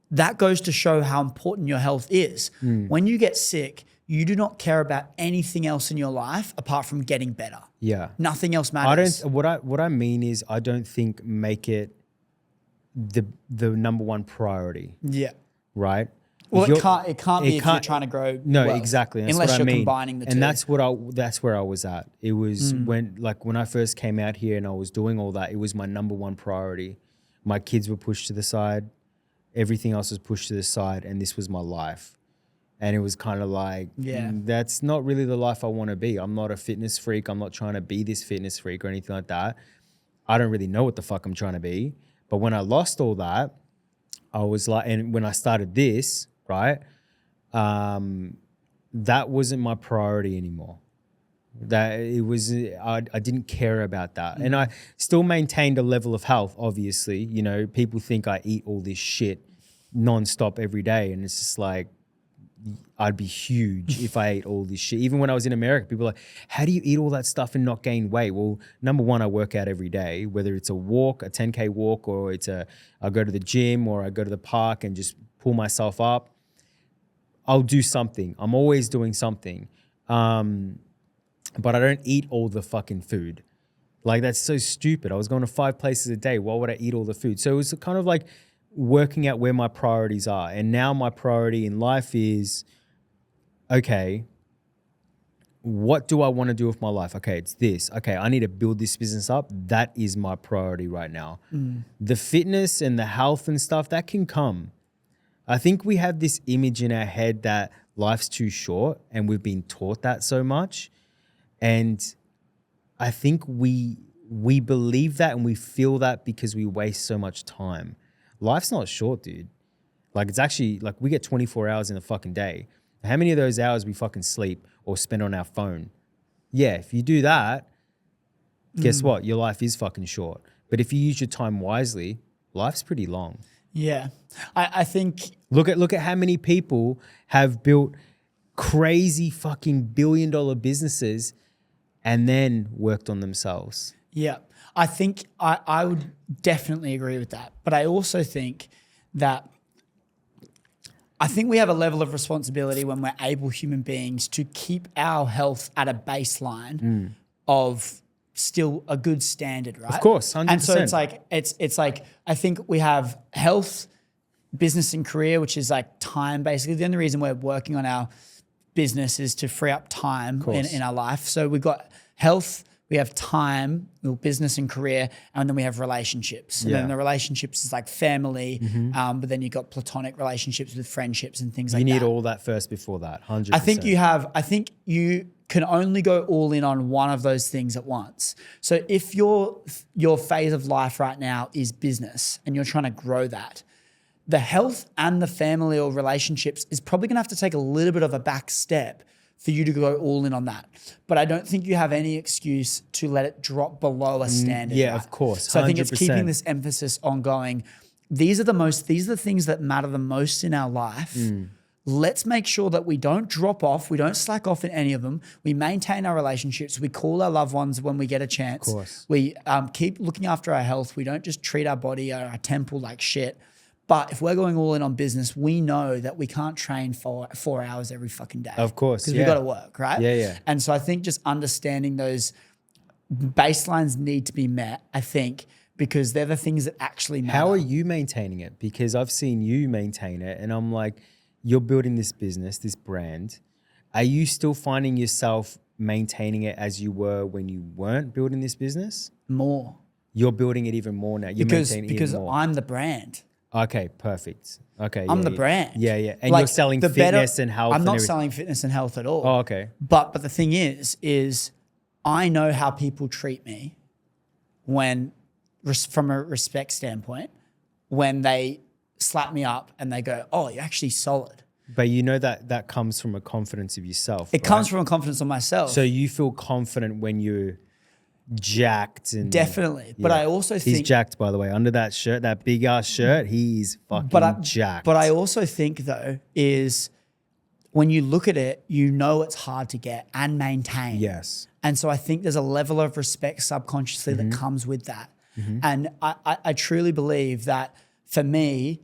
That goes to show how important your health is. When you get sick, you do not care about anything else in your life apart from getting better. Yeah. Nothing else matters. What I mean is I don't think make it the number one priority. Yeah. Right? Well, it can't be if you're trying to grow. No, wealth, exactly. That's unless what you're I mean. combining the two. And that's where I was at. It was when I first came out here and I was doing all that, it was my number one priority. My kids were pushed to the side. Everything else was pushed to the side, and this was my life. And it was kind of like, that's not really the life I want to be. I'm not a fitness freak. I'm not trying to be this fitness freak or anything like that. I don't really know what the fuck I'm trying to be. But when I lost all that, I was like, and when I started this, right, that wasn't my priority anymore. That it was, I didn't care about that. And I still maintained a level of health, obviously. You know, people think I eat all this shit nonstop every day. And it's just like, I'd be huge if I ate all this shit. Even when I was in America, people were like, how do you eat all that stuff and not gain weight? Well, number one, I work out every day, whether it's a walk, a 10K walk, or I go to the gym or I go to the park and just pull myself up. I'll do something. I'm always doing something. But I don't eat all the fucking food. Like, that's so stupid. I was going to 5 places a day. Why would I eat all the food? So it was kind of like working out where my priorities are. And now my priority in life is, okay, what do I want to do with my life? Okay, it's this. Okay, I need to build this business up. That is my priority right now. The fitness and the health and stuff, that can come. I think we have this image in our head that life's too short, and we've been taught that so much. And I think we believe that and we feel that because we waste so much time. Life's not short, dude. Like, it's actually, like, we get 24 hours in a fucking day. How many of those hours we fucking sleep or spend on our phone? Yeah, if you do that, guess what? Your life is fucking short. But if you use your time wisely, life's pretty long. Yeah. I think... Look at how many people have built crazy fucking billion-dollar businesses and then worked on themselves. Yeah. I think I would definitely agree with that. But I also think that we have a level of responsibility when we're able human beings to keep our health at a baseline of still a good standard, right? Of course, 100%. And so it's like I think we have health, business and career, which is like time basically. The only reason we're working on our business is to free up time in our life. So we've got health, we have time, business and career, and then we have relationships. And then the relationships is like family, but then you've got platonic relationships with friendships and things like that. You need all that first before that, 100%. I think you can only go all in on one of those things at once. So if your phase of life right now is business and you're trying to grow that, the health and the family or relationships is probably gonna have to take a little bit of a back step for you to go all in on that. But I don't think you have any excuse to let it drop below a standard. Yeah, right? of course. 100%. So I think it's keeping this emphasis on going, these are the things that matter the most in our life. Let's make sure that we don't drop off, we don't slack off in any of them. We maintain our relationships. We call our loved ones when we get a chance. Of course. We keep looking after our health. We don't just treat our body or our temple like shit. But if we're going all in on business, we know that we can't train for 4 hours every fucking day. Of course, because we got to work, right? Yeah. And so I think just understanding those baselines need to be met, I think, because they're the things that actually matter. How are you maintaining it? Because I've seen you maintain it and I'm like, you're building this business, this brand, Are you still finding yourself maintaining it as you were when you weren't building this business? More. You're building it even more now. You're maintaining it Because even more. I'm the brand. Okay, perfect. Okay, I'm yeah, the yeah. brand. Yeah, yeah. And Like, you're selling the fitness and health. I'm and not everything. selling fitness and health at all. Oh, okay. But the thing is I know how people treat me when, from a respect standpoint, when they slap me up and they go, "Oh, you're actually solid." But you know that comes from a confidence of yourself. It comes from a confidence on myself. So you feel confident when you're jacked and Definitely. But I also think he's jacked, by the way. Under that shirt, that big ass shirt, he's fucking jacked. But I also think though is when you look at it, you know it's hard to get and maintain. Yes. And so I think there's a level of respect subconsciously that comes with that. And I truly believe that for me,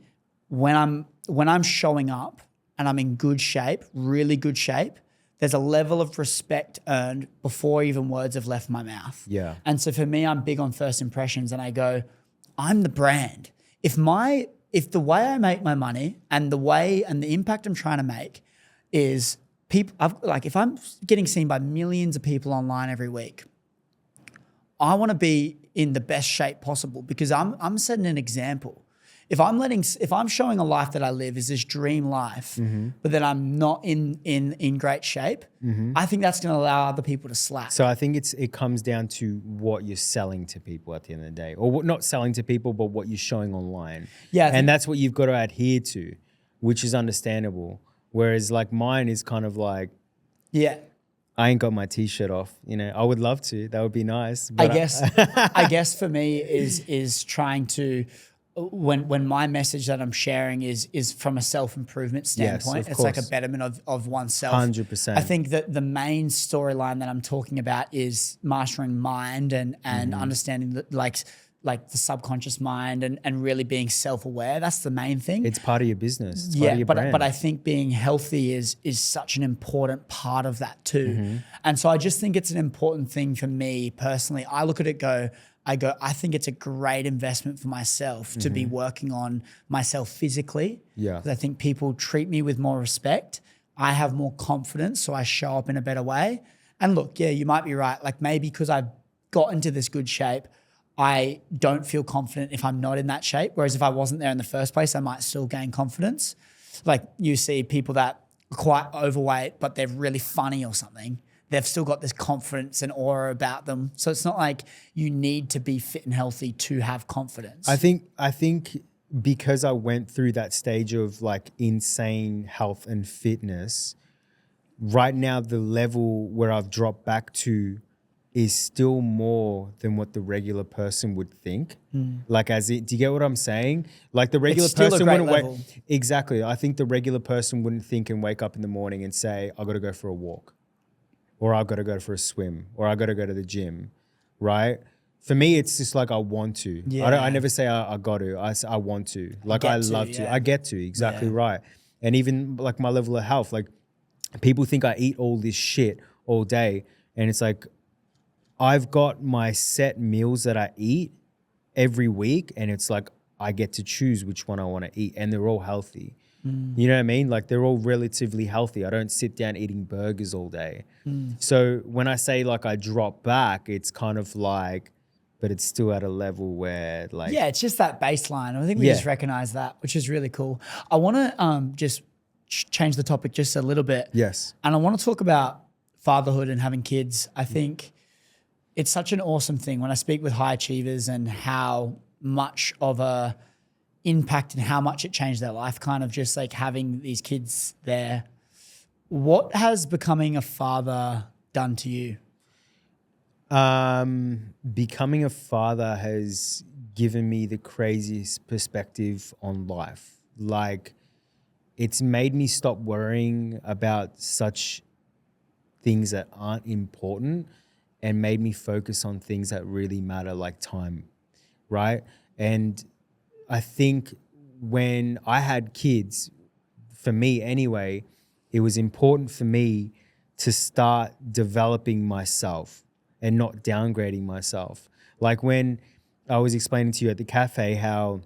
when I'm showing up and I'm in good shape, really good shape, there's a level of respect earned before even words have left my mouth. Yeah. And so for me, I'm big on first impressions and I go, I'm the brand. If the way I make my money and the way and the impact I'm trying to make is people, if I'm getting seen by millions of people online every week, I want to be in the best shape possible because I'm setting an example. If I'm showing a life that I live is this dream life, but then I'm not in great shape, I think that's going to allow other people to slack. So I think it comes down to what you're selling to people at the end of the day, or not selling to people, but what you're showing online. Yeah, and that's what you've got to adhere to, which is understandable. Whereas like mine is kind of like, yeah. I ain't got my t-shirt off. You know, I would love to. That would be nice. But I guess for me is trying to. When my message that I'm sharing is from a self-improvement standpoint, of it's like a course. betterment of oneself. 100%. I think that the main storyline that I'm talking about is mastering mind and understanding like the subconscious mind and really being self-aware. That's the main thing. It's part of your business. It's part of your brand. But I think being healthy is such an important part of that too. And so I just think it's an important thing for me personally. I look at it I think it's a great investment for myself to be working on myself physically. Yeah. Because I think people treat me with more respect. I have more confidence, so I show up in a better way. And look, yeah, you might be right. Like maybe because I've got into this good shape, I don't feel confident if I'm not in that shape. Whereas if I wasn't there in the first place, I might still gain confidence. Like you see people that are quite overweight, but they're really funny or something. They've still got this confidence and aura about them. So it's not like you need to be fit and healthy to have confidence. I think because I went through that stage of like insane health and fitness, right now the level where I've dropped back to is still more than what the regular person would think. Like do you get what I'm saying? Like the regular still a person great wouldn't level. Exactly. I think the regular person wouldn't think and wake up in the morning and say, I got to go for a walk. Or I've got to go for a swim, or I got to go to the gym, right? For me, it's just like I want to. Yeah. I never say I got to. I say I want to. Like I love to. yeah. I get to. Exactly right. And even like my level of health, like people think I eat all this shit all day, and it's like I've got my set meals that I eat every week, and it's like I get to choose which one I want to eat, and they're all healthy. You know what I mean? Like they're all relatively healthy. I don't sit down eating burgers all day. So when I say like I drop back, it's kind of like, but it's still at a level where like. Yeah, it's just that baseline. I think we just recognize that, which is really cool. I want to just change the topic just a little bit. Yes. And I want to talk about fatherhood and having kids. I think it's such an awesome thing when I speak with high achievers and how much of a impact and how much it changed their life, kind of just like having these kids there. What has becoming a father done to you? Becoming a father has given me the craziest perspective on life. Like it's made me stop worrying about such things that aren't important and made me focus on things that really matter, like time, right? And I think when I had kids, for me anyway, it was important for me to start developing myself and not downgrading myself. Like when I was explaining to you at the cafe how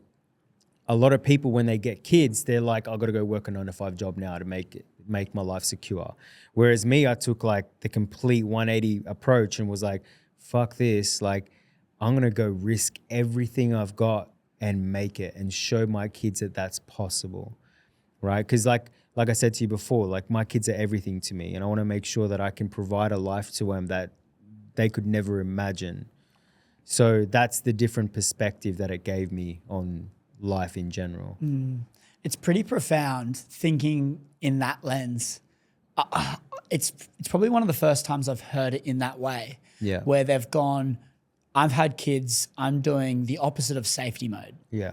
a lot of people, when they get kids, they're like, I've got to go work a 9-to-5 job now to make it, make my life secure. Whereas me, I took like the complete 180 approach and was like, fuck this. Like, I'm going to go risk everything I've got and make it and show my kids that that's possible, right? Because like I said to you before, like my kids are everything to me, and I want to make sure that I can provide a life to them that they could never imagine. So that's the different perspective that it gave me on life in general. It's pretty profound thinking in that lens. It's probably one of the first times I've heard it in that way. Yeah. Where they've gone, I've had kids, I'm doing the opposite of safety mode. Yeah.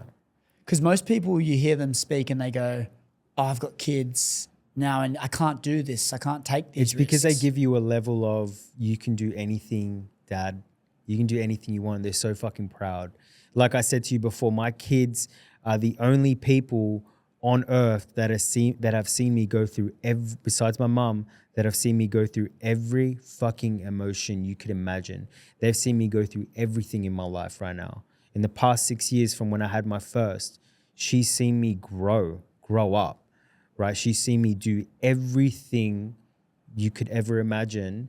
Because most people, you hear them speak and they go, oh, I've got kids now and I can't do this. I can't take these risks. It's because they give you a level of, you can do anything, Dad. You can do anything you want. They're so fucking proud. Like I said to you before, my kids are the only people on earth that have seen me go through besides my mum, that have seen me go through every fucking emotion you could imagine. They've seen me go through everything in my life right now. In the past 6 years from when I had my first, she's seen me grow up, right? She's seen me do everything you could ever imagine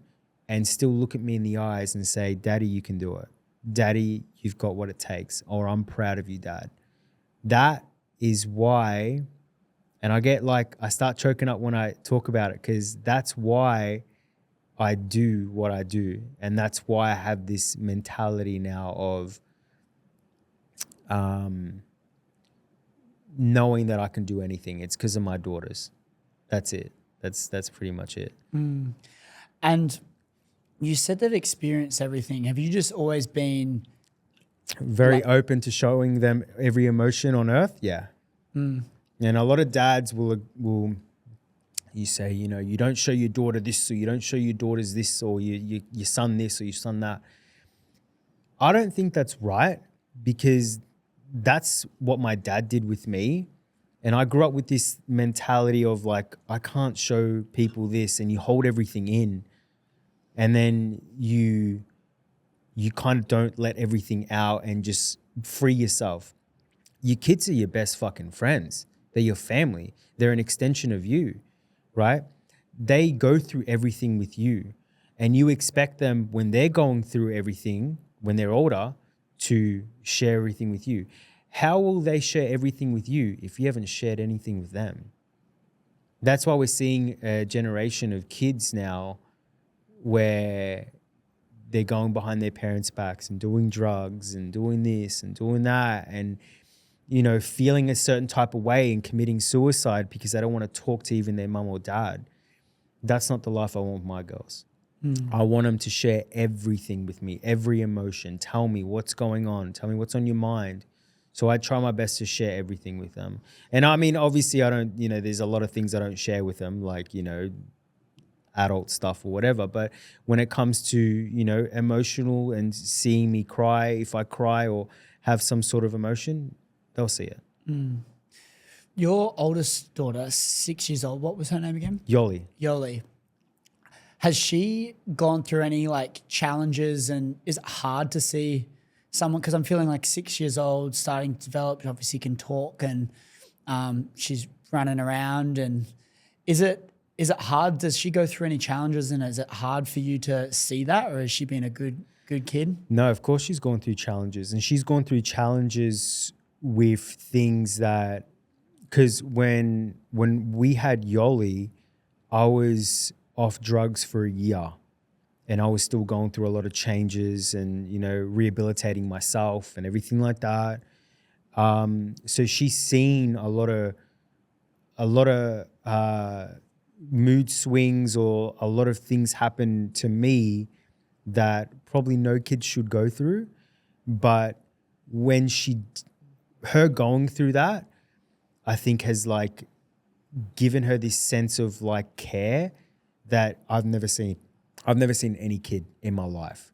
and still look at me in the eyes and say, Daddy, you can do it. Daddy, you've got what it takes, or I'm proud of you, Dad. That is why, and I start choking up when I talk about it, because that's why I do what I do. And that's why I have this mentality now of knowing that I can do anything. It's because of my daughters. That's it. That's pretty much it. And you said they've experienced everything. Have you just always been very open to showing them every emotion on earth? Yeah. And a lot of dads will you say, you know, you don't show your daughter this, or you don't show your daughters this, or your son this, or your son that. I don't think that's right, because that's what my dad did with me. And I grew up with this mentality of like, I can't show people this, and you hold everything in. And then you kind of don't let everything out and just free yourself. Your kids are your best fucking friends. They're your family. They're an extension of you, right? They go through everything with you, and you expect them, when they're going through everything, when they're older, to share everything with you. How will they share everything with you if you haven't shared anything with them? That's why we're seeing a generation of kids now where they're going behind their parents' backs and doing drugs and doing this and doing that, and, you know, feeling a certain type of way and committing suicide because they don't want to talk to even their mum or dad. That's not the life I want with my girls. I want them to share everything with me, every emotion. Tell me what's going on. Tell me what's on your mind. So I try my best to share everything with them. And I mean, obviously I don't, you know, there's a lot of things I don't share with them, like, you know, adult stuff or whatever. But when it comes to, you know, emotional and seeing me cry, if I cry or have some sort of emotion, they'll see it. Your oldest daughter, 6 years old, what was her name again? Yoli. Has she gone through any like challenges, and is it hard to see someone, because I'm feeling like 6 years old, starting to develop, obviously can talk, and she's running around, and is it hard? Does she go through any challenges, and is it hard for you to see that, or has she been a good kid? No, of course she's gone through challenges, and she's gone through challenges with things that, because when we had Yoli, I was off drugs for a year, and I was still going through a lot of changes and, you know, rehabilitating myself and everything like that. So she's seen a lot of mood swings, or a lot of things happen to me that probably no kid should go through. But when her going through that, I think has like given her this sense of like care that I've never seen. I've never seen any kid in my life.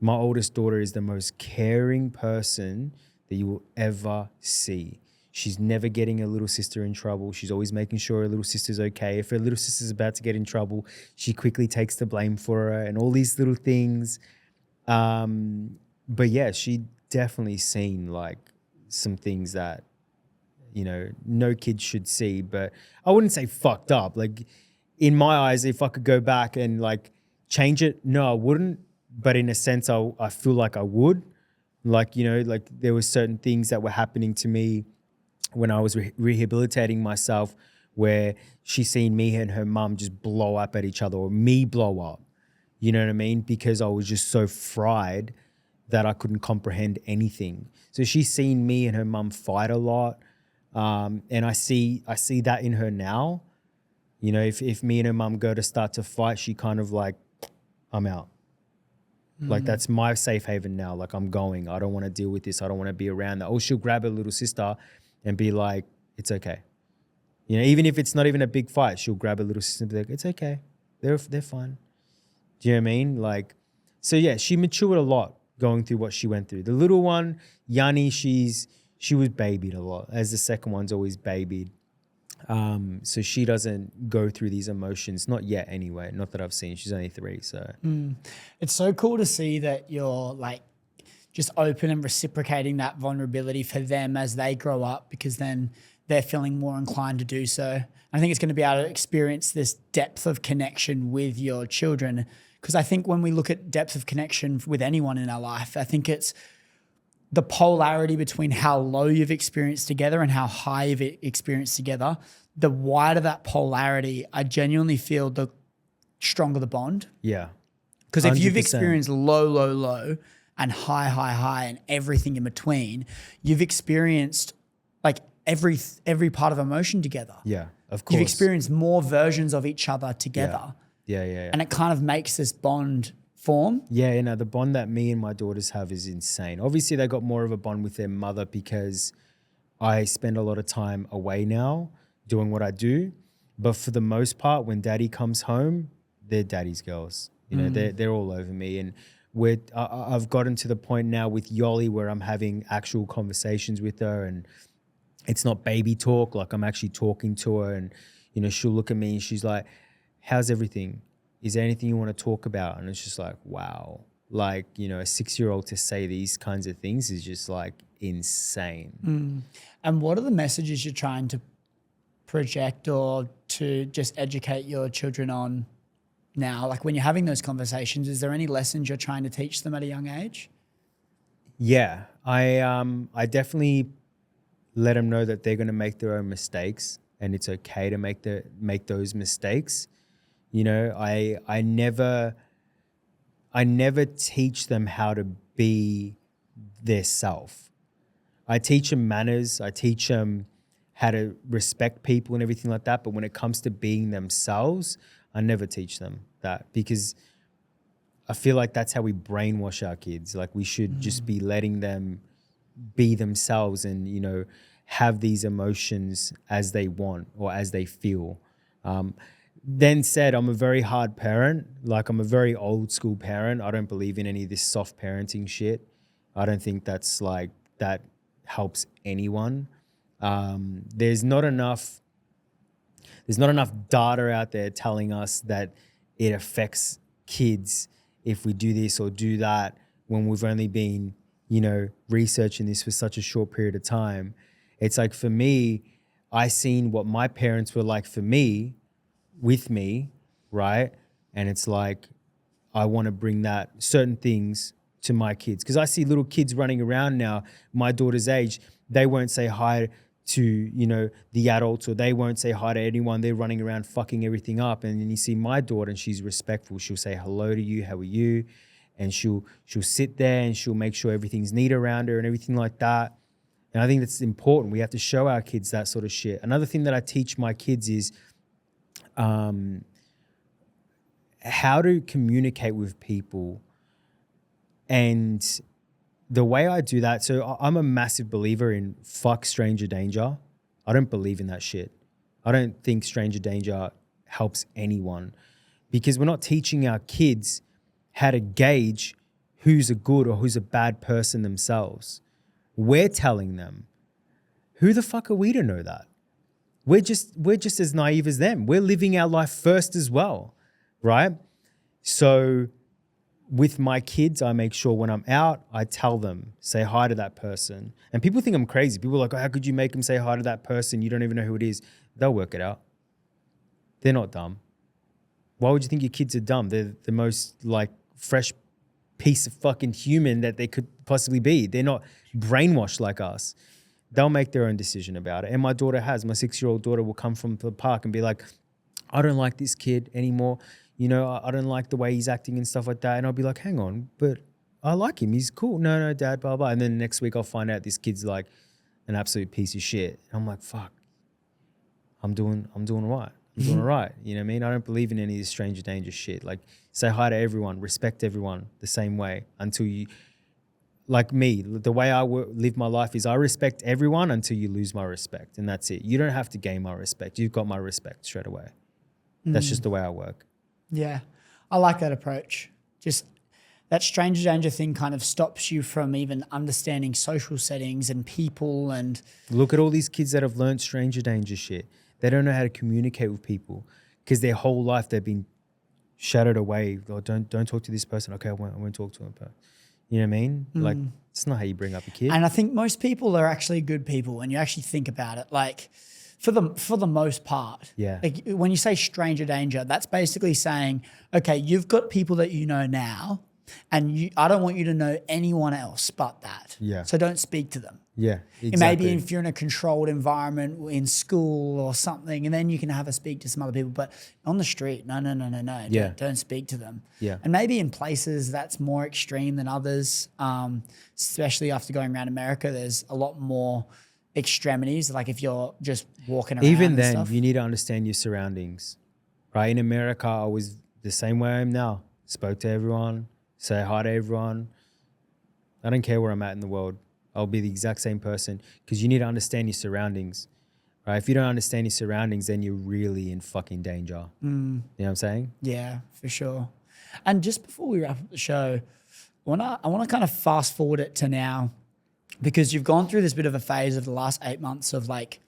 My oldest daughter is the most caring person that you will ever see. She's never getting her little sister in trouble. She's always making sure her little sister's okay. If her little sister's about to get in trouble, she quickly takes the blame for her and all these little things. But yeah, she definitely seen like some things that, no kid should see. But I wouldn't say fucked up. Like in my eyes, if I could go back and like change it, no, I wouldn't. But in a sense, I feel like I would. Like, like there were certain things that were happening to me when I was rehabilitating myself, where she seen me and her mum just blow up at each other, or me blow up. You know what I mean? Because I was just so fried that I couldn't comprehend anything. So she's seen me and her mum fight a lot. And I see that in her now. If me and her mum go to start to fight, she kind of like, I'm out. Like that's my safe haven now. Like I'm going. I don't want to deal with this. I don't want to be around that. Or she'll grab her little sister and be like, it's okay. Even if it's not even a big fight, she'll grab her little sister and be like, it's okay. They're fine. Do you know what I mean? Like, so yeah, she matured a lot going through what she went through. The little one, Yanni, she was babied a lot, as the second one's always babied. So she doesn't go through these emotions, not yet anyway. Not that I've seen. She's only 3, so. It's so cool to see that you're like just open and reciprocating that vulnerability for them as they grow up, because then they're feeling more inclined to do so. I think it's going to be able to experience this depth of connection with your children, because I think when we look at depth of connection with anyone in our life, I think it's the polarity between how low you've experienced together and how high you've experienced together. The wider that polarity, I genuinely feel the stronger the bond. Yeah. Because if you've experienced low, low, low and high, high, high and everything in between, you've experienced like every part of emotion together. Yeah, of course. You've experienced more versions of each other together. Yeah. And it kind of makes this bond form. Yeah, the bond that me and my daughters have is insane. Obviously, they got more of a bond with their mother because I spend a lot of time away now doing what I do. But for the most part, when daddy comes home, they're daddy's girls. They're all over me. And I've gotten to the point now with Yoli where I'm having actual conversations with her, and it's not baby talk. Like I'm actually talking to her, and she'll look at me and she's like, how's everything? Is there anything you want to talk about? And it's just like, wow. Like, a 6-year-old to say these kinds of things is just like insane. And what are the messages you're trying to project or to just educate your children on now? Like when you're having those conversations, is there any lessons you're trying to teach them at a young age? Yeah, I definitely let them know that they're going to make their own mistakes, and it's okay to make those mistakes. I never teach them how to be their self. I teach them manners. I teach them how to respect people and everything like that. But when it comes to being themselves, I never teach them that, because I feel like that's how we brainwash our kids. Like we should just be letting them be themselves and, have these emotions as they want or as they feel. Then said, I'm a very hard parent. Like I'm a very old school parent. I don't believe in any of this soft parenting shit. I don't think that helps anyone. There's not enough data out there telling us that it affects kids if we do this or do that, when we've only been, researching this for such a short period of time. It's like, for me, I seen what my parents were like for me, with me, right? And it's like, I want to bring that certain things to my kids, because I see little kids running around now, my daughter's age, they won't say hi to, the adults, or they won't say hi to anyone. They're running around fucking everything up. And then you see my daughter, and she's respectful. She'll say hello to you, how are you? And she'll sit there and she'll make sure everything's neat around her and everything like that. And I think that's important. We have to show our kids that sort of shit. Another thing that I teach my kids is how to communicate with people. And the way I do that, so I'm a massive believer in fuck stranger danger. I don't believe in that shit. I don't think stranger danger helps anyone, because we're not teaching our kids how to gauge who's a good or who's a bad person themselves. We're telling them. Who the fuck are we to know that? We're just as naive as them. We're living our life first as well, right? So with my kids, I make sure when I'm out, I tell them, say hi to that person. And people think I'm crazy. People are like, oh, how could you make them say hi to that person? You don't even know who it is. They'll work it out. They're not dumb. Why would you think your kids are dumb? They're the most like fresh piece of fucking human that they could possibly be. They're not brainwashed like us. They'll make their own decision about it. And my daughter has. My 6-year-old daughter will come from the park and be like, I don't like this kid anymore. You know, I don't like the way he's acting and stuff like that. And I'll be like, hang on, but I like him. He's cool. No, dad, blah, blah. And then next week I'll find out this kid's like an absolute piece of shit. And I'm like, fuck, I'm doing right. I'm doing all right. You know what I mean? I don't believe in any of this stranger danger shit. Like, say hi to everyone, respect everyone the same way until you, like me, the way I live my life is I respect everyone until you lose my respect. And that's it. You don't have to gain my respect. You've got my respect straight away. That's just the way I work. Yeah, I like that approach. Just that stranger danger thing kind of stops you from even understanding social settings and people. And look at all these kids that have learned stranger danger shit. They don't know how to communicate with people because their whole life they've been shadowed away. Oh, don't talk to this person. Okay, I won't talk to him. But you know what I mean? Like, it's not how you bring up a kid. And I think most people are actually good people when you actually think about it. Like, for the most part. Yeah. Like when you say stranger danger, that's basically saying, okay, you've got people that you know now, and I don't want you to know anyone else but that. Yeah. So don't speak to them. Yeah, exactly. It may be if you're in a controlled environment in school or something, and then you can have a speak to some other people. But on the street, no. Yeah. Don't speak to them. Yeah. And maybe in places that's more extreme than others, especially after going around America, there's a lot more extremities, like if you're just walking around. Even and then, stuff. you need to understand your surroundings, right? In America, I was the same way I am now. Spoke to everyone, say hi to everyone. I don't care where I'm at in the world. I'll be the exact same person because you need to understand your surroundings, right? If you don't understand your surroundings, then you're really in fucking danger. You know what I'm saying? Yeah, for sure. And just before we wrap up the show, I want to kind of fast forward it to now, because you've gone through this bit of a phase of the last 8 months of like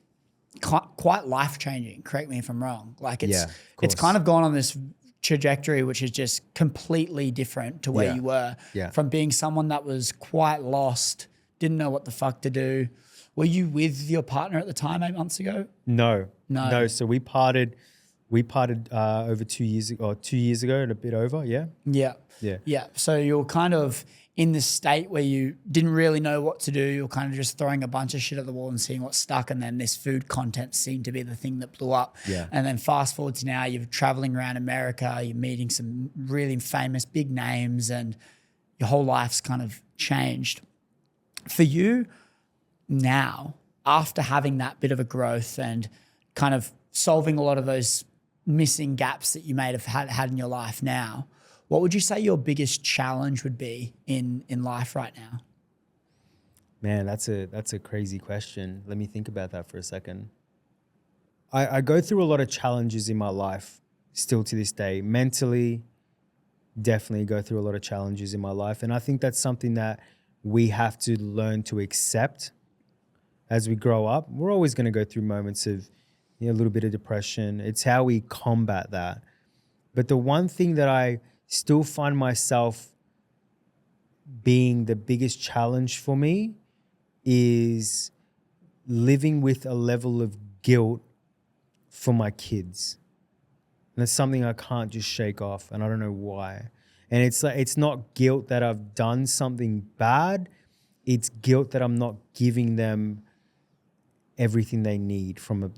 quite life-changing. Correct me if I'm wrong. Like it's kind of gone on this trajectory which is just completely different to where you were. Yeah. From being someone that was quite lost, didn't know what the fuck to do. Were you with your partner at the time 8 months ago? No. So we parted over 2 years ago, or 2 years ago and a bit over. Yeah. Yeah. So you're kind of in this state where you didn't really know what to do. You're kind of just throwing a bunch of shit at the wall and seeing what stuck. And then this food content seemed to be the thing that blew up. Yeah. And then fast forward to now, you're traveling around America, you're meeting some really famous big names, and your whole life's kind of changed. For you now, after having that bit of a growth and kind of solving a lot of those missing gaps that you may have had in your life now, what would you say your biggest challenge would be in life right now? Man, that's a crazy question. Let me think about that for a second. I go through a lot of challenges in my life still to this day. Mentally, definitely go through a lot of challenges in my life. And I think that's something that we have to learn to accept as we grow up. We're always going to go through moments of a little bit of depression. It's how we combat that. But the one thing that I still find myself being the biggest challenge for me is living with a level of guilt for my kids. And that's something I can't just shake off, and I don't know why. And it's like, it's not guilt that I've done something bad. It's guilt that I'm not giving them everything they need from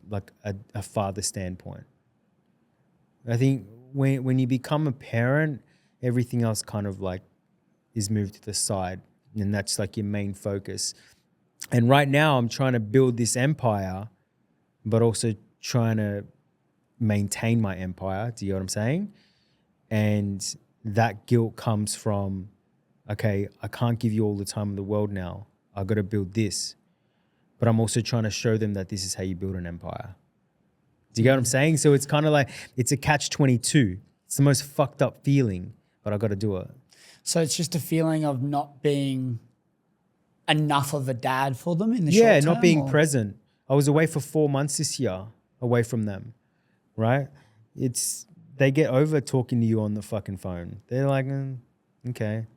a father standpoint. I think when you become a parent, everything else kind of like is moved to the side, and that's like your main focus. And right now I'm trying to build this empire, but also trying to maintain my empire. Do you know what I'm saying? And that guilt comes from, okay, I can't give you all the time in the world now. I got to build this. But I'm also trying to show them that this is how you build an empire. Do you get what I'm saying? So it's kind of like, it's a catch-22. It's the most fucked up feeling, but I got to do it. So it's just a feeling of not being enough of a dad for them in the short term? Yeah, not being present. I was away for 4 months this year, away from them, right? They get over talking to you on the fucking phone. They're like, okay,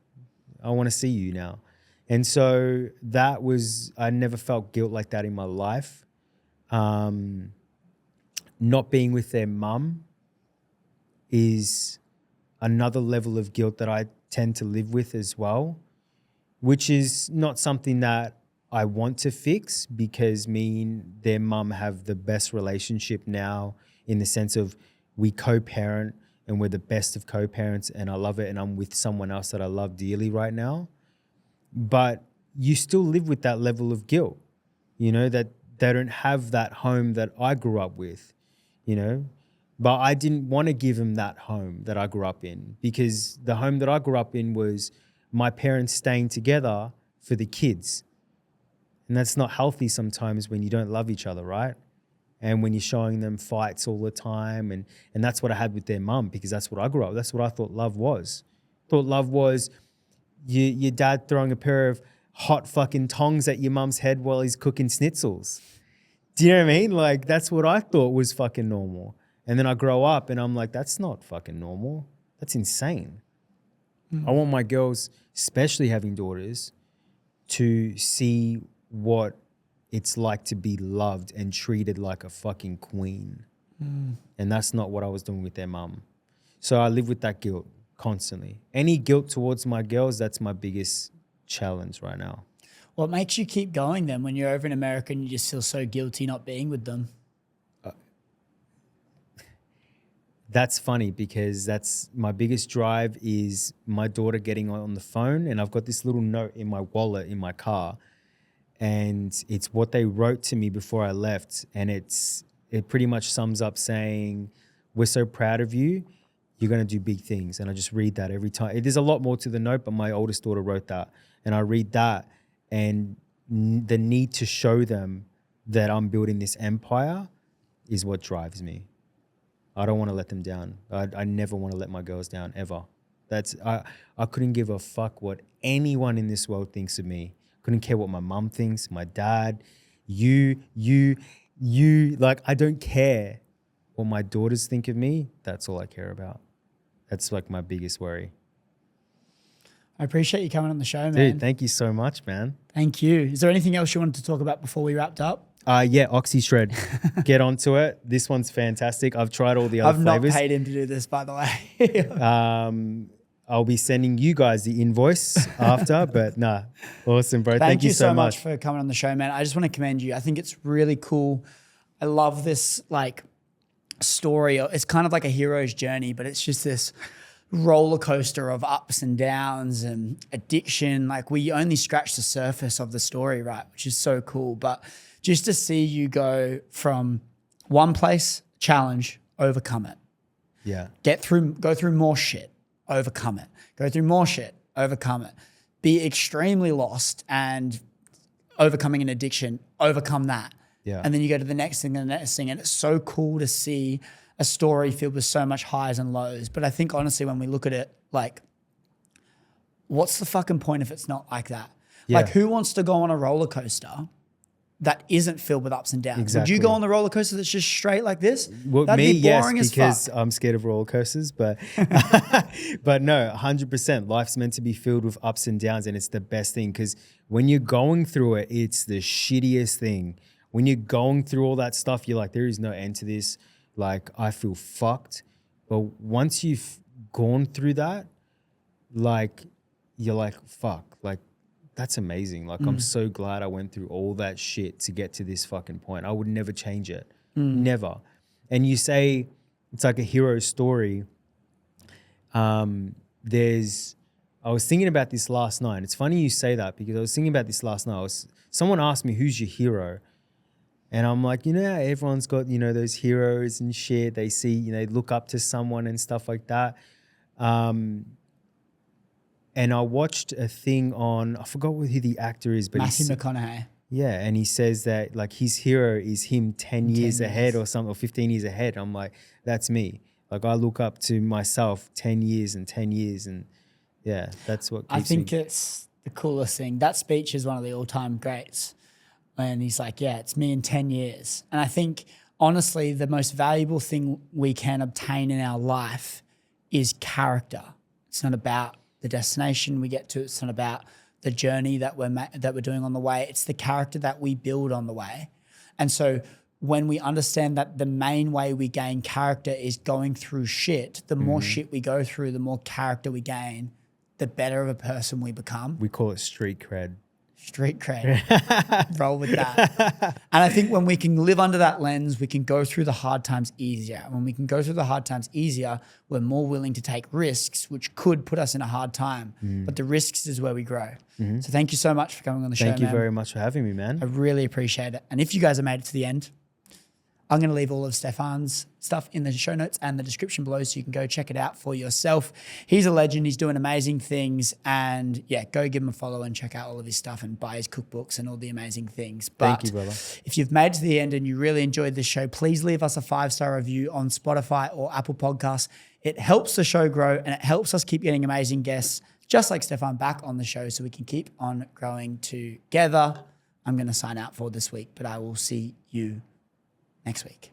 I want to see you now. And so I never felt guilt like that in my life. Not being with their mum is another level of guilt that I tend to live with as well, which is not something that I want to fix, because me and their mum have the best relationship now, in the sense of we co-parent and we're the best of co-parents, and I love it, and I'm with someone else that I love dearly right now. But you still live with that level of guilt, that they don't have that home that I grew up with, But I didn't want to give them that home that I grew up in, because the home that I grew up in was my parents staying together for the kids. And that's not healthy sometimes when you don't love each other, right? And when you're showing them fights all the time. And that's what I had with their mum, because that's what I grew up. That's what I thought love was. Thought love was your dad throwing a pair of hot fucking tongs at your mum's head while he's cooking schnitzels. Do you know what I mean? Like, that's what I thought was fucking normal. And then I grow up and I'm like, that's not fucking normal. That's insane. I want my girls, especially having daughters, to see what it's like to be loved and treated like a fucking queen. And that's not what I was doing with their mum. So I live with that guilt constantly. Any guilt towards my girls, that's my biggest challenge right now. What makes you keep going then when you're over in America and you just feel so guilty not being with them? That's funny, because that's my biggest drive is my daughter getting on the phone, and I've got this little note in my wallet in my car, and it's what they wrote to me before I left, and it pretty much sums up saying, we're so proud of you, you're going to do big things. And I just read that every time. There's a lot more to the note, but my oldest daughter wrote that, and I read that, and the need to show them that I'm building this empire is what drives me. I don't want to let them down. I never want to let my girls down, ever. I couldn't give a fuck what anyone in this world thinks of me. Couldn't care what my mum thinks, my dad, you. Like, I don't care what my daughters think of me. That's all I care about. That's like my biggest worry. I appreciate you coming on the show, man. Dude, thank you so much, man. Thank you. Is there anything else you wanted to talk about before we wrapped up? Yeah, Oxy Shred. Get onto it. This one's fantastic. I've tried all the other flavors. I've not paid him to do this, by the way. I'll be sending you guys the invoice after, but nah, awesome, bro. Thank you so much for coming on the show, man. I just want to commend you. I think it's really cool. I love this story. It's kind of like a hero's journey, but it's just this roller coaster of ups and downs and addiction. Like, we only scratch the surface of the story, right? Which is so cool. But just to see you go from one place, challenge, overcome it. Yeah. Go through more shit, overcome it. Go through more shit, overcome it. Be extremely lost and overcoming an addiction, overcome that. Yeah. And then you go to the next thing and the next thing. And it's so cool to see a story filled with so much highs and lows. But I think honestly, when we look at it, what's the fucking point if it's not like that? Yeah. Like, who wants to go on a roller coaster that isn't filled with ups and downs? Exactly. Would you go on the roller coaster that's just straight like this? Well, That'd me, be boring yes, as because fuck. I'm scared of roller coasters, but but no, 100%. Life's meant to be filled with ups and downs, and it's the best thing, because when you're going through it, it's the shittiest thing. When you're going through all that stuff, you're like, there is no end to this. Like, I feel fucked. But once you've gone through that, you're like, fuck, that's amazing. I'm so glad I went through all that shit to get to this fucking point. I would never change it. Never. And you say it's like a hero story. I was thinking about this last night. It's funny you say that, because I was thinking about this last night. Someone asked me, who's your hero? And I'm like, everyone's got, those heroes and shit. They see, they look up to someone and stuff like that. And I watched a thing on, I forgot who the actor is, but Matthew McConaughey. Yeah, and he says that his hero is him 10 years ahead or something, or 15 years ahead. I'm like, that's me. I look up to myself 10 years and 10 years, and yeah, that's what keeps I think me. it's the coolest thing. That speech is one of the all-time greats. And he's like, yeah, it's me in 10 years. And I think, honestly, the most valuable thing we can obtain in our life is character. It's not about the destination we get to. It's not about the journey that we're doing on the way. It's the character that we build on the way. And so when we understand that the main way we gain character is going through shit, the more shit we go through, the more character we gain, the better of a person we become. We call it street cred. Street cred. Roll with that. And I think when we can live under that lens, we can go through the hard times easier. When we can go through the hard times easier, we're more willing to take risks, which could put us in a hard time. But the risks is where we grow. So thank you so much for coming on the show, Thank you man. very much for having me, man. I really appreciate it. And if you guys have made it to the end, I'm going to leave all of Stefan's stuff in the show notes and the description below so you can go check it out for yourself. He's a legend. He's doing amazing things. And yeah, go give him a follow and check out all of his stuff and buy his cookbooks and all the amazing things. But Thank you, brother. if you've made it to the end and you really enjoyed this show, please leave us a 5-star review on Spotify or Apple Podcasts. It helps the show grow and it helps us keep getting amazing guests just like Stefan back on the show so we can keep on growing together. I'm going to sign out for this week, but I will see you next week.